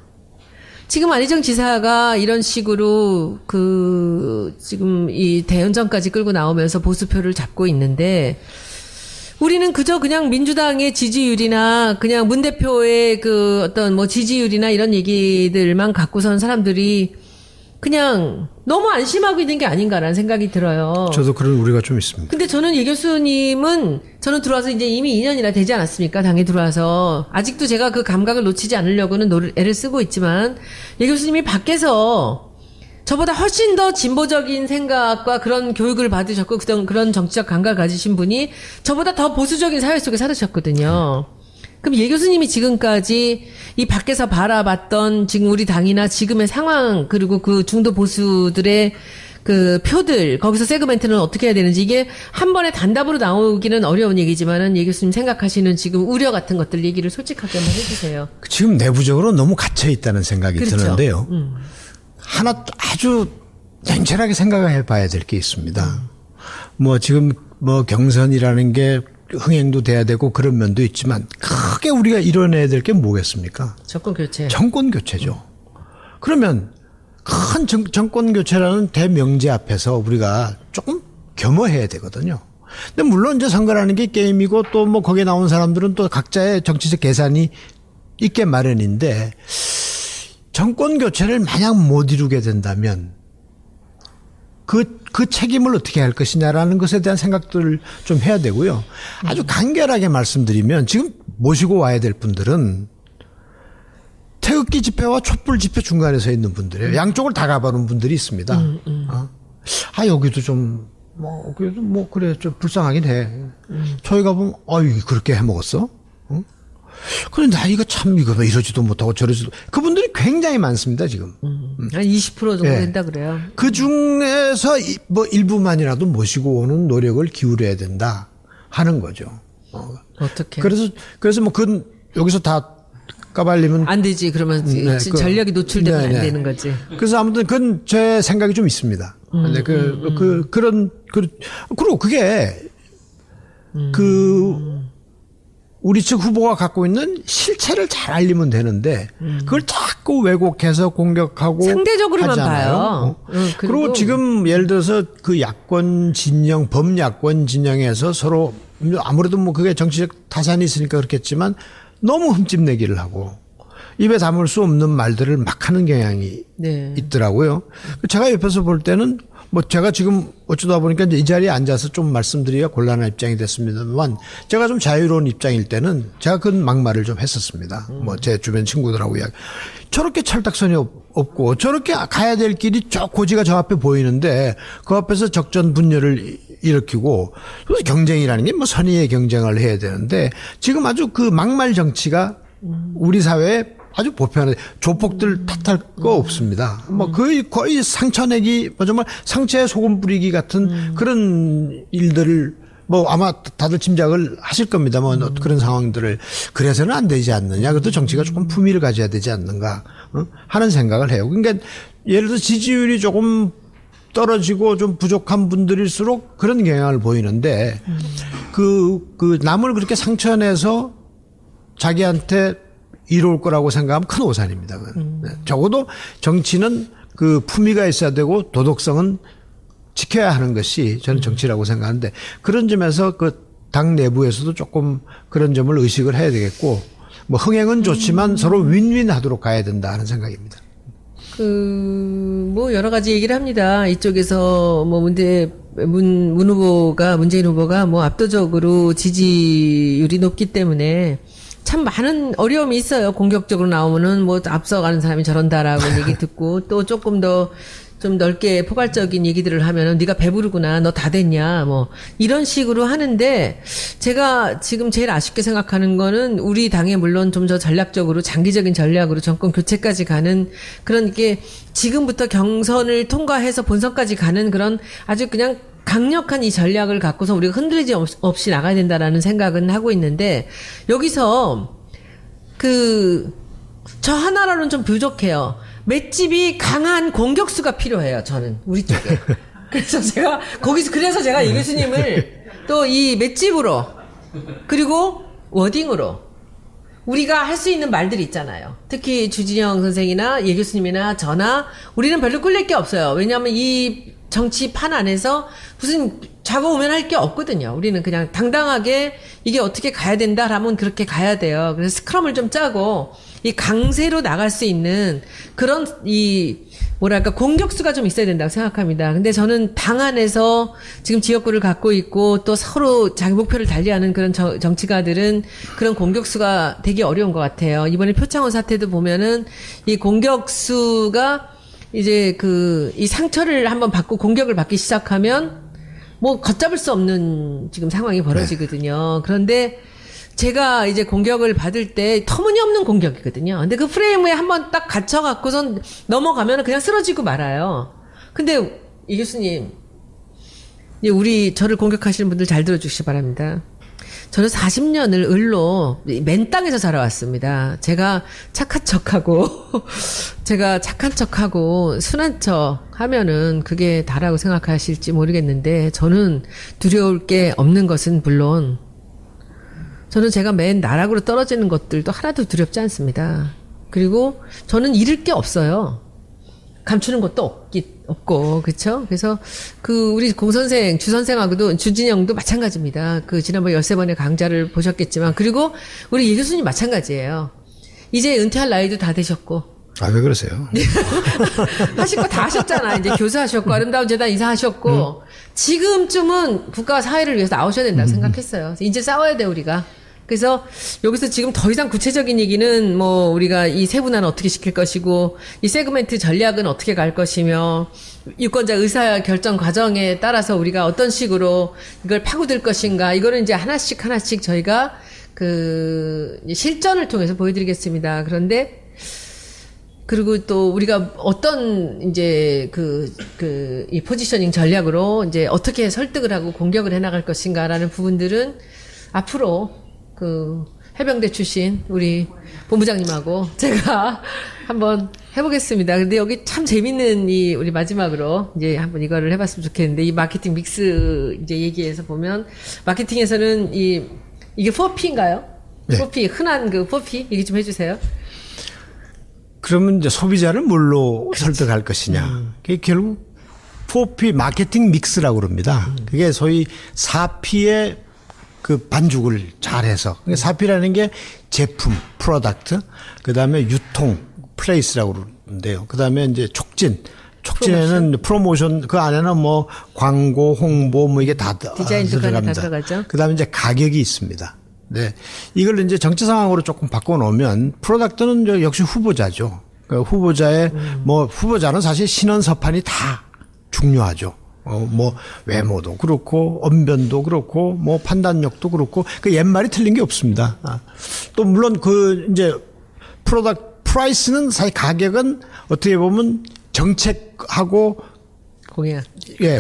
지금 안희정 지사가 이런 식으로 지금 이 대연정까지 끌고 나오면서 보수표를 잡고 있는데, 우리는 그저 그냥 민주당의 지지율이나 그냥 문 대표의 그 어떤 뭐 지지율이나 이런 얘기들만 갖고선 사람들이 그냥 너무 안심하고 있는 게 아닌가라는 생각이 들어요. 저도 그런 우려가 좀 있습니다. 근데 저는 예 교수님은, 저는 들어와서 이제 이미 2년이나 되지 않았습니까? 당에 들어와서. 아직도 제가 그 감각을 놓치지 않으려고는 애를 쓰고 있지만, 예 교수님이 밖에서 저보다 훨씬 더 진보적인 생각과 그런 교육을 받으셨고, 그런 정치적 감각을 가지신 분이 저보다 더 보수적인 사회 속에 살으셨거든요. 그럼 예 교수님이 지금까지 이 밖에서 바라봤던 지금 우리 당이나 지금의 상황, 그리고 그 중도 보수들의 그 표들, 거기서 세그멘트는 어떻게 해야 되는지, 이게 한 번에 단답으로 나오기는 어려운 얘기지만은 예 교수님 생각하시는 지금 우려 같은 것들 얘기를 솔직하게 한번 해주세요. 지금 내부적으로 너무 갇혀 있다는 생각이 그렇죠. 드는데요. 하나 아주 냉철하게 생각을 해봐야 될 게 있습니다. 뭐 지금 뭐 경선이라는 게 흥행도 돼야 되고 그런 면도 있지만, 크게 우리가 이뤄내야 될 게 뭐겠습니까? 정권 교체. 정권 교체죠. 그러면 큰 정권 교체라는 대명제 앞에서 우리가 조금 겸허해야 되거든요. 근데 물론 이제 선거라는 게 게임이고, 또 뭐 거기에 나온 사람들은 또 각자의 정치적 계산이 있게 마련인데, 정권 교체를 만약 못 이루게 된다면 그 책임을 어떻게 할 것이냐라는 것에 대한 생각들을 좀 해야 되고요. 아주 간결하게 말씀드리면, 지금 모시고 와야 될 분들은 태극기 집회와 촛불 집회 중간에 서 있는 분들이에요. 양쪽을 다 가봐놓은 분들이 있습니다. 여기도 좀, 그래도 그래, 좀 불쌍하긴 해. 저희가 보면, 그렇게 해 먹었어? 그런데 이거 참, 이거 이러지도 못하고 저러지도. 그분들이 굉장히 많습니다, 지금. 한 20% 정도 된다 그래요. 그 중에서 일부만이라도 모시고 오는 노력을 기울여야 된다 하는 거죠. 어떻게? 그래서 여기서 다 까발리면. 안 되지. 그러면 전력이 노출되면 안 되는 거지. 그래서 아무튼 그건 제 생각이 좀 있습니다. 근데 그리고 그게 우리 측 후보가 갖고 있는 실체를 잘 알리면 되는데, 그걸 자꾸 왜곡해서 공격하고 상대적으로만 하잖아요. 봐요. 그리고 지금 예를 들어서 그 야권 진영, 범야권 진영에서 서로, 아무래도 뭐 그게 정치적 타산이 있으니까 그렇겠지만, 너무 흠집내기를 하고 입에 담을 수 없는 말들을 막 하는 경향이 있더라고요. 제가 옆에서 볼 때는 제가 지금 어쩌다 보니까 이제 이 자리에 앉아서 좀 말씀드리기가 곤란한 입장이 됐습니다만, 제가 좀 자유로운 입장일 때는 제가 그 막말을 좀 했었습니다. 제 주변 친구들하고 이야기. 저렇게 철딱선이 없고 저렇게 가야 될 길이 고지가 저 앞에 보이는데 그 앞에서 적전분열을 일으키고, 그래서 경쟁이라는 게 선의의 경쟁을 해야 되는데, 지금 아주 그 막말 정치가 우리 사회에 아주 보편화돼. 조폭들 탓할 거 없습니다. 거의 상처내기, 정말 상처에 소금 뿌리기 같은 그런 일들을 아마 다들 짐작을 하실 겁니다. 그런 상황들을. 그래서는 안 되지 않느냐. 그것도 정치가 조금 품위를 가져야 되지 않는가 하는 생각을 해요. 그러니까 예를 들어 지지율이 조금 떨어지고 좀 부족한 분들일수록 그런 경향을 보이는데 그 남을 그렇게 상처내서 자기한테 이로울 거라고 생각하면 큰 오산입니다. 네. 적어도 정치는 그 품위가 있어야 되고 도덕성은 지켜야 하는 것이 저는 정치라고 생각하는데 그런 점에서 그 당 내부에서도 조금 그런 점을 의식을 해야 되겠고 뭐 흥행은 좋지만 서로 윈윈 하도록 가야 된다 하는 생각입니다. 뭐 여러 가지 얘기를 합니다. 이쪽에서 뭐 문재인 후보가 뭐 압도적으로 지지율이 높기 때문에 참 많은 어려움이 있어요. 공격적으로 나오면은 뭐 앞서가는 사람이 저런다라고 얘기 듣고 또 조금 더 좀 넓게 포괄적인 얘기들을 하면은 네가 배부르구나, 너 다 됐냐, 뭐 이런 식으로 하는데 제가 지금 제일 아쉽게 생각하는 거는 우리 당에 물론 좀 더 전략적으로 장기적인 전략으로 정권 교체까지 가는 그런 게 지금부터 경선을 통과해서 본선까지 가는 그런 아주 그냥 강력한 이 전략을 갖고서 우리가 흔들리지 없이 나가야 된다라는 생각은 하고 있는데 여기서 저 하나로는 좀 부족해요. 맷집이 강한 공격수가 필요해요, 저는. 우리 쪽에. 그래서 제가 이 교수님을 또 이 맷집으로, 그리고 워딩으로, 우리가 할 수 있는 말들이 있잖아요. 특히 주진영 선생이나 예 교수님이나 저나, 우리는 별로 꿀릴 게 없어요. 왜냐하면 이 정치판 안에서 무슨 잡아오면 할 게 없거든요. 우리는 그냥 당당하게 이게 어떻게 가야 된다라면 그렇게 가야 돼요. 그래서 스크럼을 좀 짜고, 이 강세로 나갈 수 있는 그런 공격수가 좀 있어야 된다고 생각합니다. 근데 저는 당 안에서 지금 지역구를 갖고 있고 또 서로 자기 목표를 달리하는 그런 정치가들은 그런 공격수가 되게 어려운 것 같아요. 이번에 표창원 사태도 보면은 이 공격수가 이제 이 상처를 한번 받고 공격을 받기 시작하면 뭐 걷잡을 수 없는 지금 상황이 벌어지거든요. 그런데 제가 이제 공격을 받을 때 터무니없는 공격이거든요. 근데 그 프레임에 한번 딱 갇혀갖고선 넘어가면 그냥 쓰러지고 말아요. 근데 이 교수님, 저를 공격하시는 분들 잘 들어주시기 바랍니다. 저는 40년을 을로 맨 땅에서 자라왔습니다. 제가 착한 척하고 순한 척 하면은 그게 다라고 생각하실지 모르겠는데 저는 두려울 게 없는 것은 물론 저는 제가 맨 나락으로 떨어지는 것들도 하나도 두렵지 않습니다. 그리고 저는 잃을 게 없어요. 감추는 것도 없고, 그쵸? 그래서 우리 공선생, 주선생하고도, 주진영도 마찬가지입니다. 지난번 13번의 강좌를 보셨겠지만, 그리고 우리 이 교수님 마찬가지예요. 이제 은퇴할 나이도 다 되셨고. 아, 왜 그러세요? 하실 거 다 하셨잖아. 이제 교수하셨고, 아름다운 재단 이사하셨고, 지금쯤은 국가와 사회를 위해서 나오셔야 된다고 생각했어요. 이제 싸워야 돼, 우리가. 그래서 여기서 지금 더 이상 구체적인 얘기는 우리가 이 세분화는 어떻게 시킬 것이고 이 세그멘트 전략은 어떻게 갈 것이며 유권자 의사 결정 과정에 따라서 우리가 어떤 식으로 이걸 파고들 것인가 이거는 이제 하나씩 저희가 실전을 통해서 보여드리겠습니다. 그런데 그리고 또 우리가 어떤 이제 이 포지셔닝 전략으로 이제 어떻게 설득을 하고 공격을 해나갈 것인가라는 부분들은 앞으로 해병대 출신 우리 본부장님하고 제가 한번 해보겠습니다. 근데 여기 참 재밌는 우리 마지막으로 이제 한번 이거를 해봤으면 좋겠는데 이 마케팅 믹스 이제 얘기해서 보면 마케팅에서는 이게 4P인가요? 네. 4P 흔한 4P 얘기 좀 해주세요. 그러면 이제 소비자를 뭘로 설득할 것이냐. 그게 결국 4P 마케팅 믹스라고 그럽니다. 그게 소위 4P의 반죽을 잘해서. 4P라는 게 제품, 프로덕트, 그 다음에 유통, 플레이스라고 그러는데요. 그 다음에 이제 촉진에는 프로모션, 그 안에는 광고, 홍보, 이게 다 디자인도 다 들어가죠. 그 다음에 이제 가격이 있습니다. 네. 이걸 이제 정치 상황으로 조금 바꿔놓으면 프로덕트는 역시 후보자죠. 후보자의, 후보자는 사실 신원서판이 다 중요하죠. 외모도 그렇고, 언변도 그렇고, 판단력도 그렇고, 옛말이 틀린 게 없습니다. 또, 물론 이제, 프라이스는 사실 가격은 어떻게 보면 정책하고,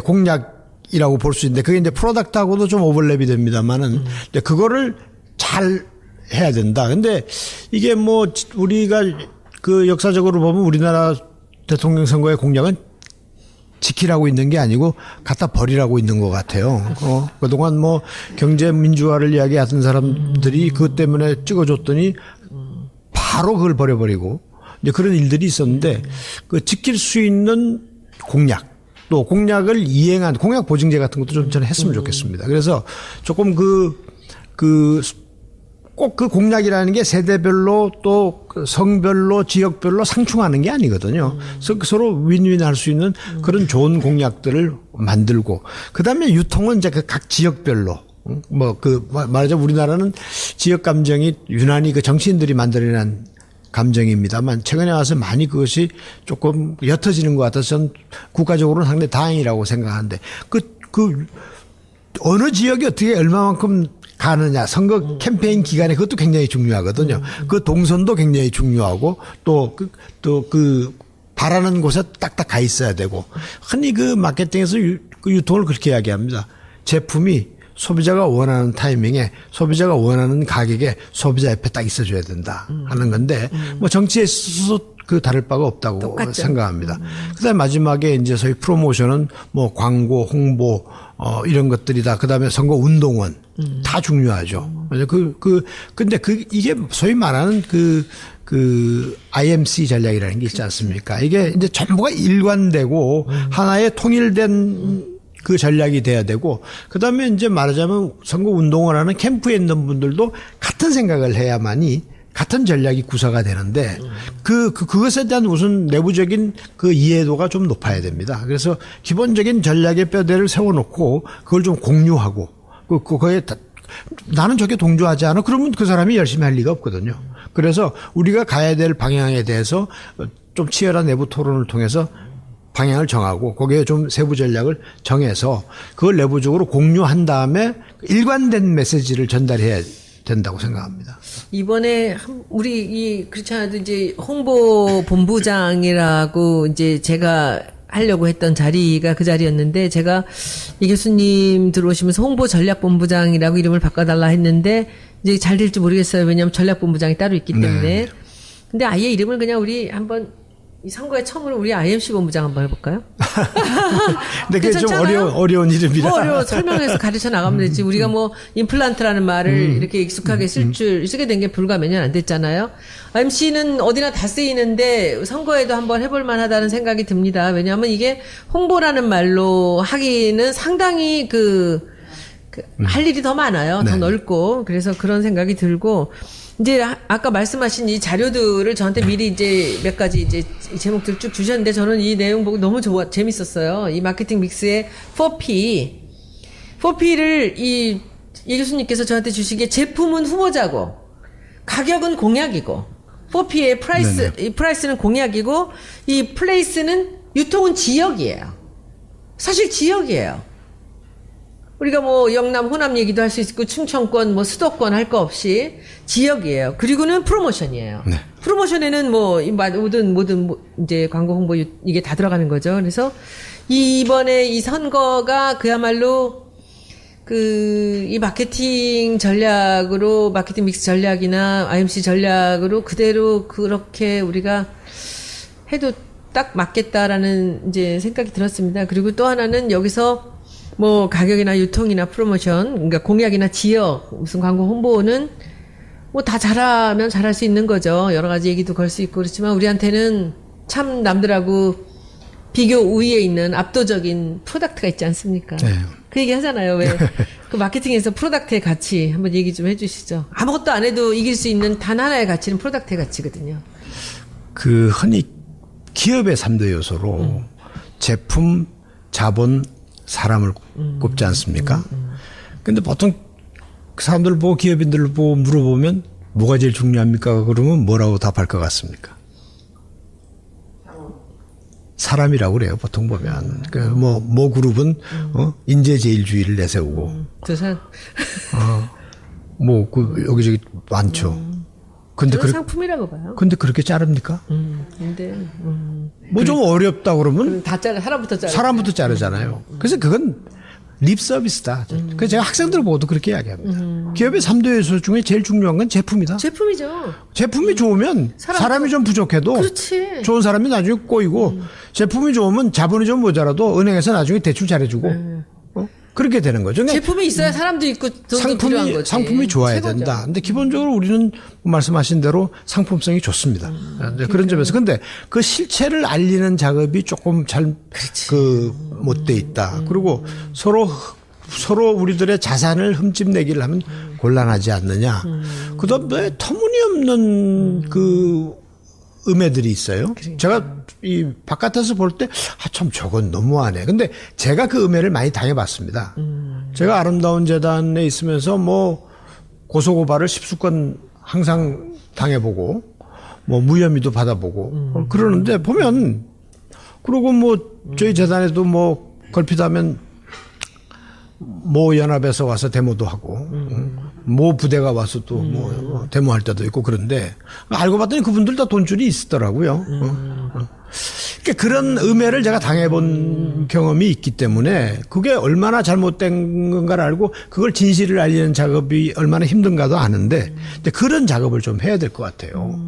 공약이라고 볼 수 있는데, 그게 이제 프로덕트하고도 좀 오버랩이 됩니다만은, 그거를 잘 해야 된다. 근데 이게 우리가 역사적으로 보면 우리나라 대통령 선거의 공약은 지키라고 있는 게 아니고 갖다 버리라고 있는 것 같아요. 그동안 뭐 경제 민주화를 이야기하던 사람들이 그것 때문에 찍어줬더니 바로 그걸 버려버리고 이제 그런 일들이 있었는데 그 지킬 수 있는 공약 또 공약을 이행한 공약 보증제 같은 것도 좀 저는 했으면 좋겠습니다. 그래서 조금 꼭 그 공약이라는 게 세대별로 또 성별로 지역별로 상충하는 게 아니거든요. 서로 윈윈할 수 있는 그런 좋은 공약들을 만들고 그다음에 유통은 이제 그 각 지역별로 말하자면 우리나라는 지역 감정이 유난히 그 정치인들이 만들어낸 감정입니다만 최근에 와서 많이 그것이 조금 옅어지는 것 같아서 저는 국가적으로는 상당히 다행이라고 생각하는데 어느 지역이 어떻게 얼마만큼 가느냐 선거 캠페인 기간에 그것도 굉장히 중요하거든요. 그 동선도 굉장히 중요하고 또 바라는 곳에 딱딱 가 있어야 되고 흔히 그 마케팅에서 그 유통을 그렇게 이야기합니다. 제품이 소비자가 원하는 타이밍에 소비자가 원하는 가격에 소비자 옆에 딱 있어줘야 된다 하는 건데 뭐 정치에 있어서 그 다를 바가 없다고 똑같죠. 생각합니다. 그다음에 마지막에 이제 소위 프로모션은 뭐 광고, 홍보 이런 것들이다. 그다음에 선거 운동원 다 중요하죠. 근데 이게 소위 말하는 IMC 전략이라는 게 있지 않습니까? 이게 이제 전부가 일관되고 하나의 통일된 그 전략이 돼야 되고 그다음에 이제 말하자면 선거 운동을 하는 캠프에 있는 분들도 같은 생각을 해야만이 같은 전략이 구사가 되는데 그것에 대한 우선 내부적인 그 이해도가 좀 높아야 됩니다. 그래서 기본적인 전략의 뼈대를 세워놓고 그걸 좀 공유하고 그거에 나는 저게 동조하지 않아 그러면 그 사람이 열심히 할 리가 없거든요. 그래서 우리가 가야 될 방향에 대해서 좀 치열한 내부 토론을 통해서 방향을 정하고 거기에 좀 세부 전략을 정해서 그걸 내부적으로 공유한 다음에 일관된 메시지를 전달해야 된다고 생각합니다. 이번에 우리 그렇지 않아도 이제 홍보 본부장이라고 이제 제가 하려고 했던 자리가 그 자리였는데 제가 이 교수님 들어오시면서 홍보 전략본부장이라고 이름을 바꿔달라 했는데 이제 잘 될지 모르겠어요. 왜냐하면 전략본부장이 따로 있기 때문에. 네. 근데 아예 이름을 그냥 우리 한번 이 선거에 처음으로 우리 IMC 본부장 한번 해볼까요? 근데 그게 좀 어려운 이름이라. 어려워. 설명해서 가르쳐 나가면 되지. 우리가 뭐 임플란트라는 말을 이렇게 익숙하게 쓰게 된 게 불과 몇 년 안 됐잖아요. IMC는 어디나 다 쓰이는데 선거에도 한번 해볼 만하다는 생각이 듭니다. 왜냐하면 이게 홍보라는 말로 하기는 상당히 할 일이 더 많아요. 더 넓고. 그래서 그런 생각이 들고. 이제 아까 말씀하신 이 자료들을 저한테 미리 이제 몇 가지 이제 제목들 쭉 주셨는데 저는 이 내용 보고 너무 재밌었어요. 이 마케팅 믹스의 4P를 이 교수님께서 저한테 주시기에 제품은 후보자고 가격은 공약이고 4P의 이 프라이스는 공약이고 이 플레이스는 유통은 지역이에요. 사실 지역이에요. 우리가 뭐 영남, 호남 얘기도 할 수 있고 충청권, 뭐 수도권 할 거 없이 지역이에요. 그리고는 프로모션이에요. 네. 프로모션에는 뭐 모든 이제 광고 홍보 이게 다 들어가는 거죠. 그래서 이번에 이 선거가 그야말로 이 마케팅 전략으로 마케팅 믹스 전략이나 IMC 전략으로 그대로 그렇게 우리가 해도 딱 맞겠다라는 이제 생각이 들었습니다. 그리고 또 하나는 여기서 뭐 가격이나 유통이나 프로모션, 그러니까 공약이나 지역, 무슨 광고 홍보는 뭐 다 잘하면 잘할 수 있는 거죠. 여러 가지 얘기도 걸 수 있고 그렇지만 우리한테는 참 남들하고 비교 우위에 있는 압도적인 프로덕트가 있지 않습니까? 네. 그 얘기 하잖아요. 왜 그 마케팅에서 프로덕트의 가치 한번 얘기 좀 해주시죠. 아무것도 안 해도 이길 수 있는 단 하나의 가치는 프로덕트의 가치거든요. 흔히 기업의 3대 요소로 제품, 자본, 사람을 꼽지 않습니까? 근데 보통 사람들 보고 기업인들을 보고 물어보면 뭐가 제일 중요합니까? 그러면 뭐라고 답할 것 같습니까? 사람이라고 그래요. 보통 보면. 뭐 그룹은 인재제일주의를 내세우고. 두산. 여기저기 많죠. 근데 상품이라고 봐요. 근데 그렇게 자릅니까? 근데 뭐 좀 어렵다 그러면 다 사람부터 사람부터 자르잖아요. 그래서 그건 립 서비스다. 그래서 제가 학생들 보고도 그렇게 이야기합니다. 기업의 3대 요소 중에 제일 중요한 건 제품이다. 제품이죠. 제품이 좋으면 사람이 좀 부족해도 그렇지. 좋은 사람이 나중에 꼬이고 제품이 좋으면 자본이 좀 모자라도 은행에서 나중에 대출 잘해주고 그렇게 되는 거죠. 그러니까 제품이 있어야 사람도 있고 돈도 필요한 거지. 상품이 좋아야 최고죠. 된다. 근데 기본적으로 우리는 말씀하신 대로 상품성이 좋습니다. 그런 점에서 근데 그 실체를 알리는 작업이 조금 잘 못 돼 있다. 그리고 서로 우리들의 자산을 흠집내기를 하면 곤란하지 않느냐. 그다음에 터무니없는 그 음해들이 있어요. 제가 이 바깥에서 볼 때 참 저건 너무하네. 근데 제가 그 음해를 많이 당해봤습니다. 제가 아름다운 재단에 있으면서 뭐 고소고발을 10수건 항상 당해보고 뭐 무혐의도 받아보고 그러는데 보면 그리고 뭐 저희 재단에도 뭐 걸핏하면 모 연합에서 와서 데모도 하고 모 부대가 와서 또 뭐 데모할 때도 있고 그런데 알고 봤더니 그분들 다 돈줄이 있더라고요. 그러니까 그런 음해를 제가 당해본 경험이 있기 때문에 그게 얼마나 잘못된 건가를 알고 그걸 진실을 알리는 작업이 얼마나 힘든가도 아는데 그런 작업을 좀 해야 될 것 같아요.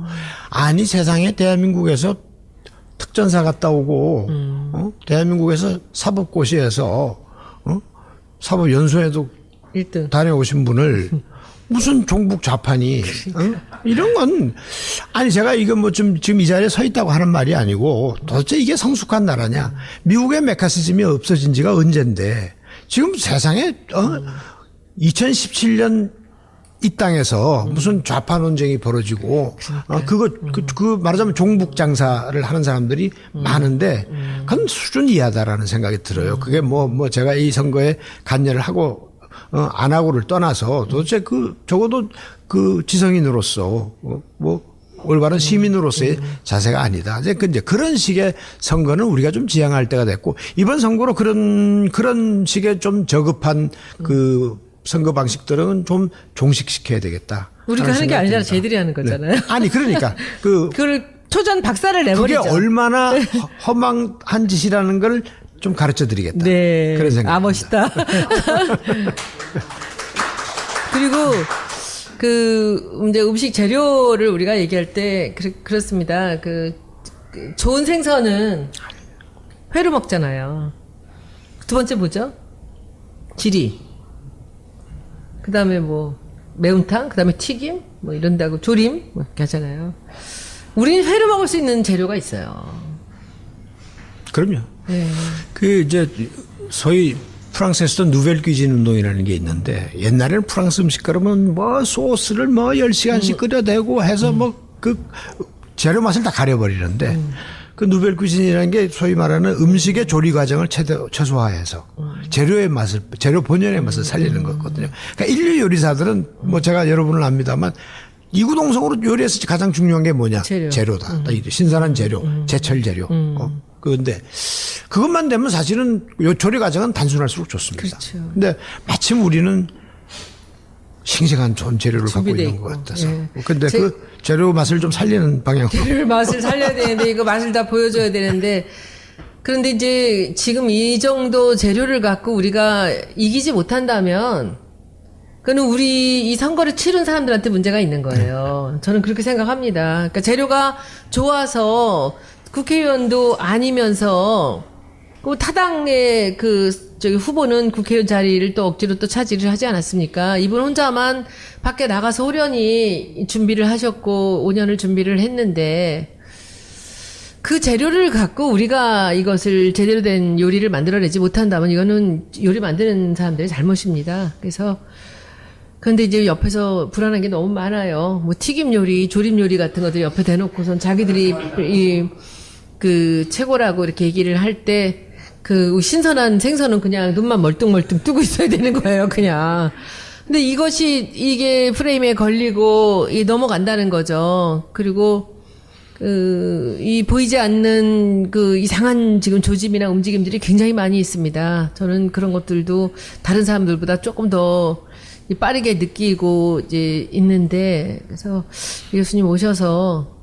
아니 세상에 대한민국에서 특전사 갔다 오고 대한민국에서 사법고시에서 사법연수에도 1등 다녀오신 분을 무슨 종북 좌판이 이런 건 아니 제가 이거 뭐 좀 지금 이 자리에 서 있다고 하는 말이 아니고 도대체 이게 성숙한 나라냐. 미국의 메카시즘이 없어진 지가 언젠데 지금 세상에 2017년 이 땅에서 무슨 좌파 논쟁이 벌어지고 그 말하자면 종북 장사를 하는 사람들이 많은데 그건 수준 이하다라는 생각이 들어요. 그게 뭐 제가 이 선거에 관여를 하고 안 하고를 떠나서 도대체 적어도 그 지성인으로서 뭐 올바른 시민으로서의 자세가 아니다. 이제 그런 식의 선거는 우리가 좀 지양할 때가 됐고 이번 선거로 그런 식의 좀 저급한 그 선거 방식들은 좀 종식시켜야 되겠다. 우리가 하는 게 아니라 쟤들이 하는 거잖아요. 네. 아니 그러니까 그걸 초전 박살을 내버리죠. 그게 얼마나 허망한 짓이라는 걸 좀 가르쳐 드리겠다. 네. 그런 생각. 멋있다. 그리고 이제 음식 재료를 우리가 얘기할 때 그렇습니다. 좋은 생선은 회로 먹잖아요. 두 번째 뭐죠? 지리. 그 다음에 뭐, 매운탕, 그 다음에 튀김, 뭐 이런다고, 조림, 뭐 이렇게 하잖아요. 우리는 회로 먹을 수 있는 재료가 있어요. 그럼요. 네. 이제, 소위 프랑스에서도 누벨 퀴진 운동이라는 게 있는데, 옛날에는 프랑스 음식 그러면 뭐 소스를 뭐 10시간씩 끓여대고 해서 재료 맛을 다 가려버리는데, 그 누벨 퀴진이라는 게 소위 말하는 음식의 조리 과정을 최소화해서 재료 본연의 맛을 살리는 거거든요. 그러니까 인류 요리사들은 뭐 제가 여러분을 압니다만 이구동성으로 요리에서 가장 중요한 게 뭐냐? 재료다. 신선한 재료, 제철 재료. 그런데 그것만 되면 사실은 요 조리 과정은 단순할수록 좋습니다. 그렇죠. 근데 마침 우리는 싱싱한 좋은 재료를 갖고 있는 것 같아서. 근데 그 재료 맛을 좀 살리는 방향으로. 재료 맛을 살려야 되는데, 이거 맛을 다 보여줘야 되는데, 그런데 이제 지금 이 정도 재료를 갖고 우리가 이기지 못한다면, 그거는 우리 이 선거를 치른 사람들한테 문제가 있는 거예요. 저는 그렇게 생각합니다. 그러니까 재료가 좋아서 국회의원도 아니면서, 타당의 후보는 국회의원 자리를 또 억지로 또 차지를 하지 않았습니까? 이분 혼자만 밖에 나가서 호련히 준비를 하셨고 5년을 준비를 했는데 그 재료를 갖고 우리가 이것을 제대로 된 요리를 만들어내지 못한다면 이거는 요리 만드는 사람들의 잘못입니다. 그런데 이제 옆에서 불안한 게 너무 많아요. 뭐 튀김 요리, 조림 요리 같은 것들 옆에 대놓고선 자기들이 최고라고 이렇게 얘기를 할 때 신선한 생선은 그냥 눈만 멀뚱멀뚱 뜨고 있어야 되는 거예요, 그냥. 근데 이게 프레임에 걸리고, 넘어간다는 거죠. 그리고, 보이지 않는 이상한 지금 조짐이나 움직임들이 굉장히 많이 있습니다. 저는 그런 것들도 다른 사람들보다 조금 더 빠르게 느끼고 이제 있는데, 그래서 이 교수님 오셔서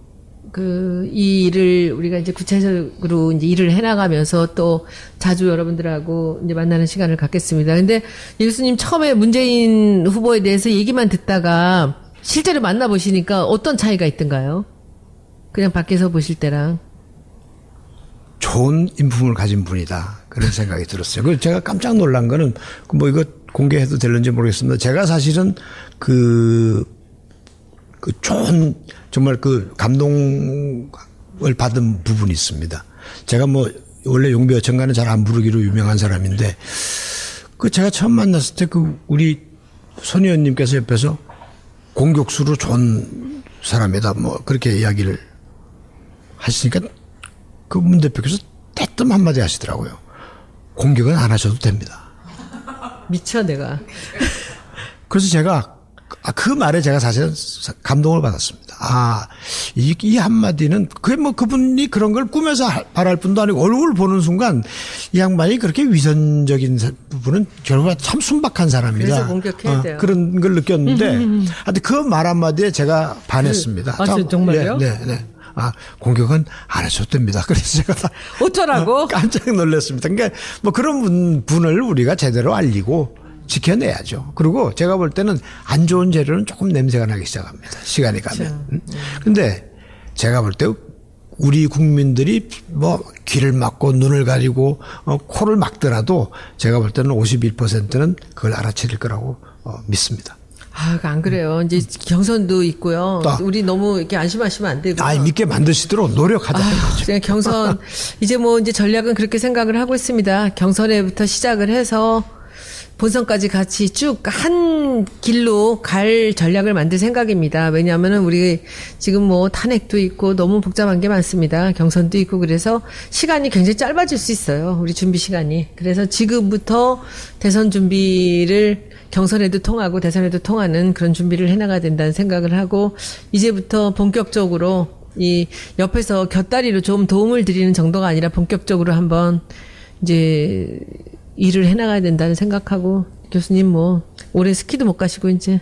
이 일을 우리가 이제 구체적으로 이제 일을 해나가면서 또 자주 여러분들하고 이제 만나는 시간을 갖겠습니다. 근데 이 교수님 처음에 문재인 후보에 대해서 얘기만 듣다가 실제로 만나보시니까 어떤 차이가 있던가요? 그냥 밖에서 보실 때랑. 좋은 인품을 가진 분이다. 그런 생각이 들었어요. 그래서 제가 깜짝 놀란 거는 뭐 이거 공개해도 될는지 모르겠습니다. 제가 사실은 그 좋은 정말 그 감동을 받은 부분이 있습니다. 제가 뭐 원래 용비 어천가는 잘 안 부르기로 유명한 사람인데 제가 처음 만났을 때 우리 손 의원님께서 옆에서 공격수로 좋은 사람이다 뭐 그렇게 이야기를 하시니까 문 대표께서 대뜸 한마디 하시더라고요. 공격은 안 하셔도 됩니다. 미쳐 내가. 그래서 제가 그 말에 제가 사실은 감동을 받았습니다. 이 한마디는 그분이 그런 걸 꾸며서 말할 뿐도 아니고 얼굴 보는 순간 이 양반이 그렇게 위선적인 부분은 결국 참 순박한 사람이다. 그래서 공격해야 돼요. 그런 걸 느꼈는데 하여튼 그 말 한마디에 제가 반했습니다. 정말요? 네. 공격은 안 하셔도 됩니다. 그래서 제가 어쩌라고? 깜짝 놀랐습니다. 그러니까 뭐 그런 분을 우리가 제대로 알리고 지켜내야죠. 그리고 제가 볼 때는 안 좋은 재료는 조금 냄새가 나기 시작합니다. 시간이 가면. 그런데 제가 볼 때 우리 국민들이 뭐 귀를 막고 눈을 가리고 코를 막더라도 제가 볼 때는 51%는 그걸 알아차릴 거라고 믿습니다. 안 그래요. 이제 경선도 있고요. 우리 너무 이렇게 안심하시면 안 되고. 믿게 만드시도록 노력하자는 거죠. 그냥 경선, 이제 전략은 그렇게 생각을 하고 있습니다. 경선에부터 시작을 해서 본선까지 같이 쭉 한 길로 갈 전략을 만들 생각입니다. 왜냐하면은 우리 지금 뭐 탄핵도 있고 너무 복잡한 게 많습니다. 경선도 있고 그래서 시간이 굉장히 짧아질 수 있어요. 우리 준비 시간이. 그래서 지금부터 대선 준비를 경선에도 통하고 대선에도 통하는 그런 준비를 해나가야 된다는 생각을 하고 이제부터 본격적으로 이 옆에서 곁다리로 좀 도움을 드리는 정도가 아니라 본격적으로 한번 이제 일을 해나가야 된다는 생각하고 교수님 뭐 올해 스키도 못 가시고 이제.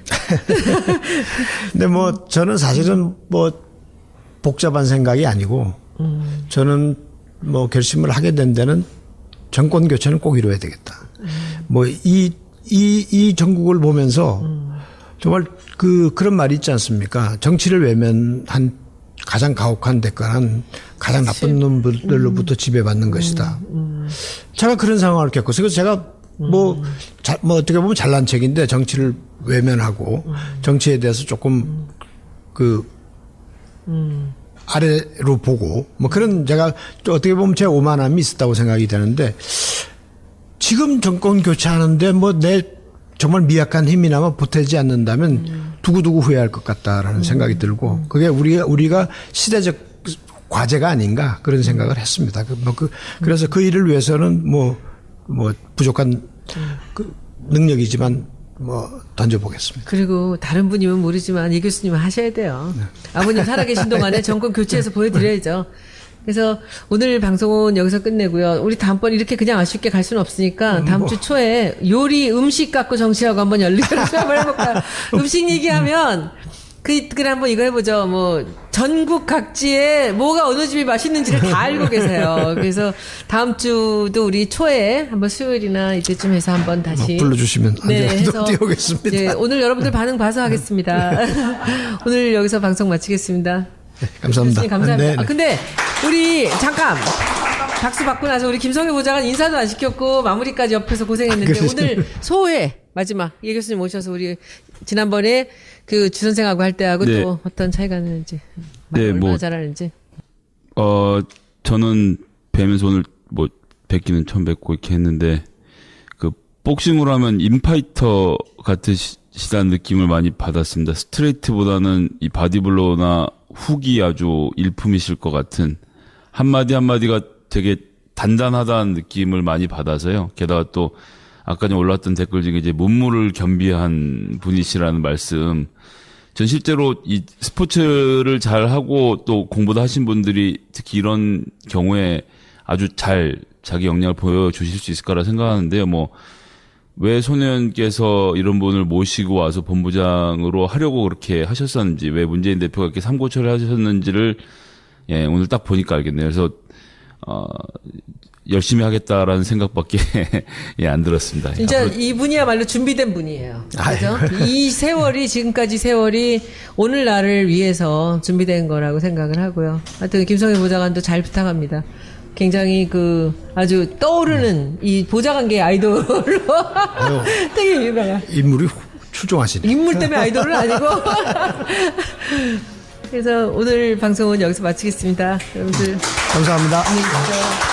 근데 뭐 저는 사실은 뭐 복잡한 생각이 아니고 저는 뭐 결심을 하게 된 데는 정권 교체는 꼭 이루어야 되겠다. 뭐 이 전국을 보면서 정말 그런 말이 있지 않습니까? 정치를 외면한 가장 가혹한 대가는 가장 나쁜 놈들로부터 지배받는 것이다. 제가 그런 상황을 겪었어요. 그래서 제가 뭐 어떻게 보면 잘난 척인데 정치를 외면하고 정치에 대해서 조금 아래로 보고 뭐 그런 제가 어떻게 보면 제 오만함이 있었다고 생각이 되는데 지금 정권 교체하는데 뭐 내 정말 미약한 힘이나마 보태지 않는다면 두고두고 후회할 것 같다라는 생각이 들고 그게 우리가 시대적 과제가 아닌가 그런 생각을 했습니다. 그래서 그 일을 위해서는 뭐 부족한 능력이지만 뭐 던져보겠습니다. 그리고 다른 분이면 모르지만 이 교수님은 하셔야 돼요. 네. 아버님 살아계신 동안에 정권 교체해서 보여드려야죠. 그래서 오늘 방송은 여기서 끝내고요. 우리 다음번 이렇게 그냥 아쉽게 갈 수는 없으니까 다음 주 초에 요리 음식 갖고 정치하고 한번 열리는 한번 해볼까요? 음식 얘기하면 그래 한번 이거 해보죠. 뭐 전국 각지에 뭐가 어느 집이 맛있는지를 다 알고 계세요. 그래서 다음 주도 우리 초에 한번 수요일이나 이때쯤 해서 한번 다시 불러주시면 해서 뛰어오겠습니다. 네, 오늘 여러분들 반응 봐서 하겠습니다. 오늘 여기서 방송 마치겠습니다. 네, 감사합니다. 감사합니다. 네. 근데 우리 잠깐 박수 받고 나서 우리 김성효 보좌관 인사도 안 시켰고 마무리까지 옆에서 고생했는데 오늘 소회 마지막 이 교수님 오셔서 우리 지난번에 그 주선생하고 할 때하고 네. 또 어떤 차이가 있는지 얼마나 잘하는지. 저는 뵈면서 오늘 뭐 뵙기는 처음 뵙고 이렇게 했는데 그 복싱으로 하면 인파이터 같으시다는 느낌을 많이 받았습니다. 스트레이트보다는 이 바디블로우나 훅이 아주 일품이실 것 같은 한마디 한마디가 되게 단단하다는 느낌을 많이 받아서요. 게다가 또 아까 좀 올라왔던 댓글 중에 이제 문무를 겸비한 분이시라는 말씀. 전 실제로 이 스포츠를 잘 하고 또 공부도 하신 분들이 특히 이런 경우에 아주 잘 자기 역량을 보여주실 수 있을 거라 생각하는데요. 뭐 왜 손 의원께서 이런 분을 모시고 와서 본부장으로 하려고 그렇게 하셨었는지, 왜 문재인 대표가 이렇게 삼고초를 하셨는지를 예, 오늘 딱 보니까 알겠네요. 그래서 열심히 하겠다라는 생각밖에 예, 안 들었습니다. 진짜 앞으로 이분이야말로 준비된 분이에요. 그죠? 이 세월이, 지금까지 세월이 오늘날을 위해서 준비된 거라고 생각을 하고요. 하여튼 김성애 보좌관도 잘 부탁합니다. 굉장히 아주 떠오르는 이 보좌관계 아이돌로 되게 유명한. 인물이 출중하시네. 인물 때문에 아이돌은 아니고. 그래서 오늘 방송은 여기서 마치겠습니다. 여러분들. 감사합니다. 안녕히 계세요.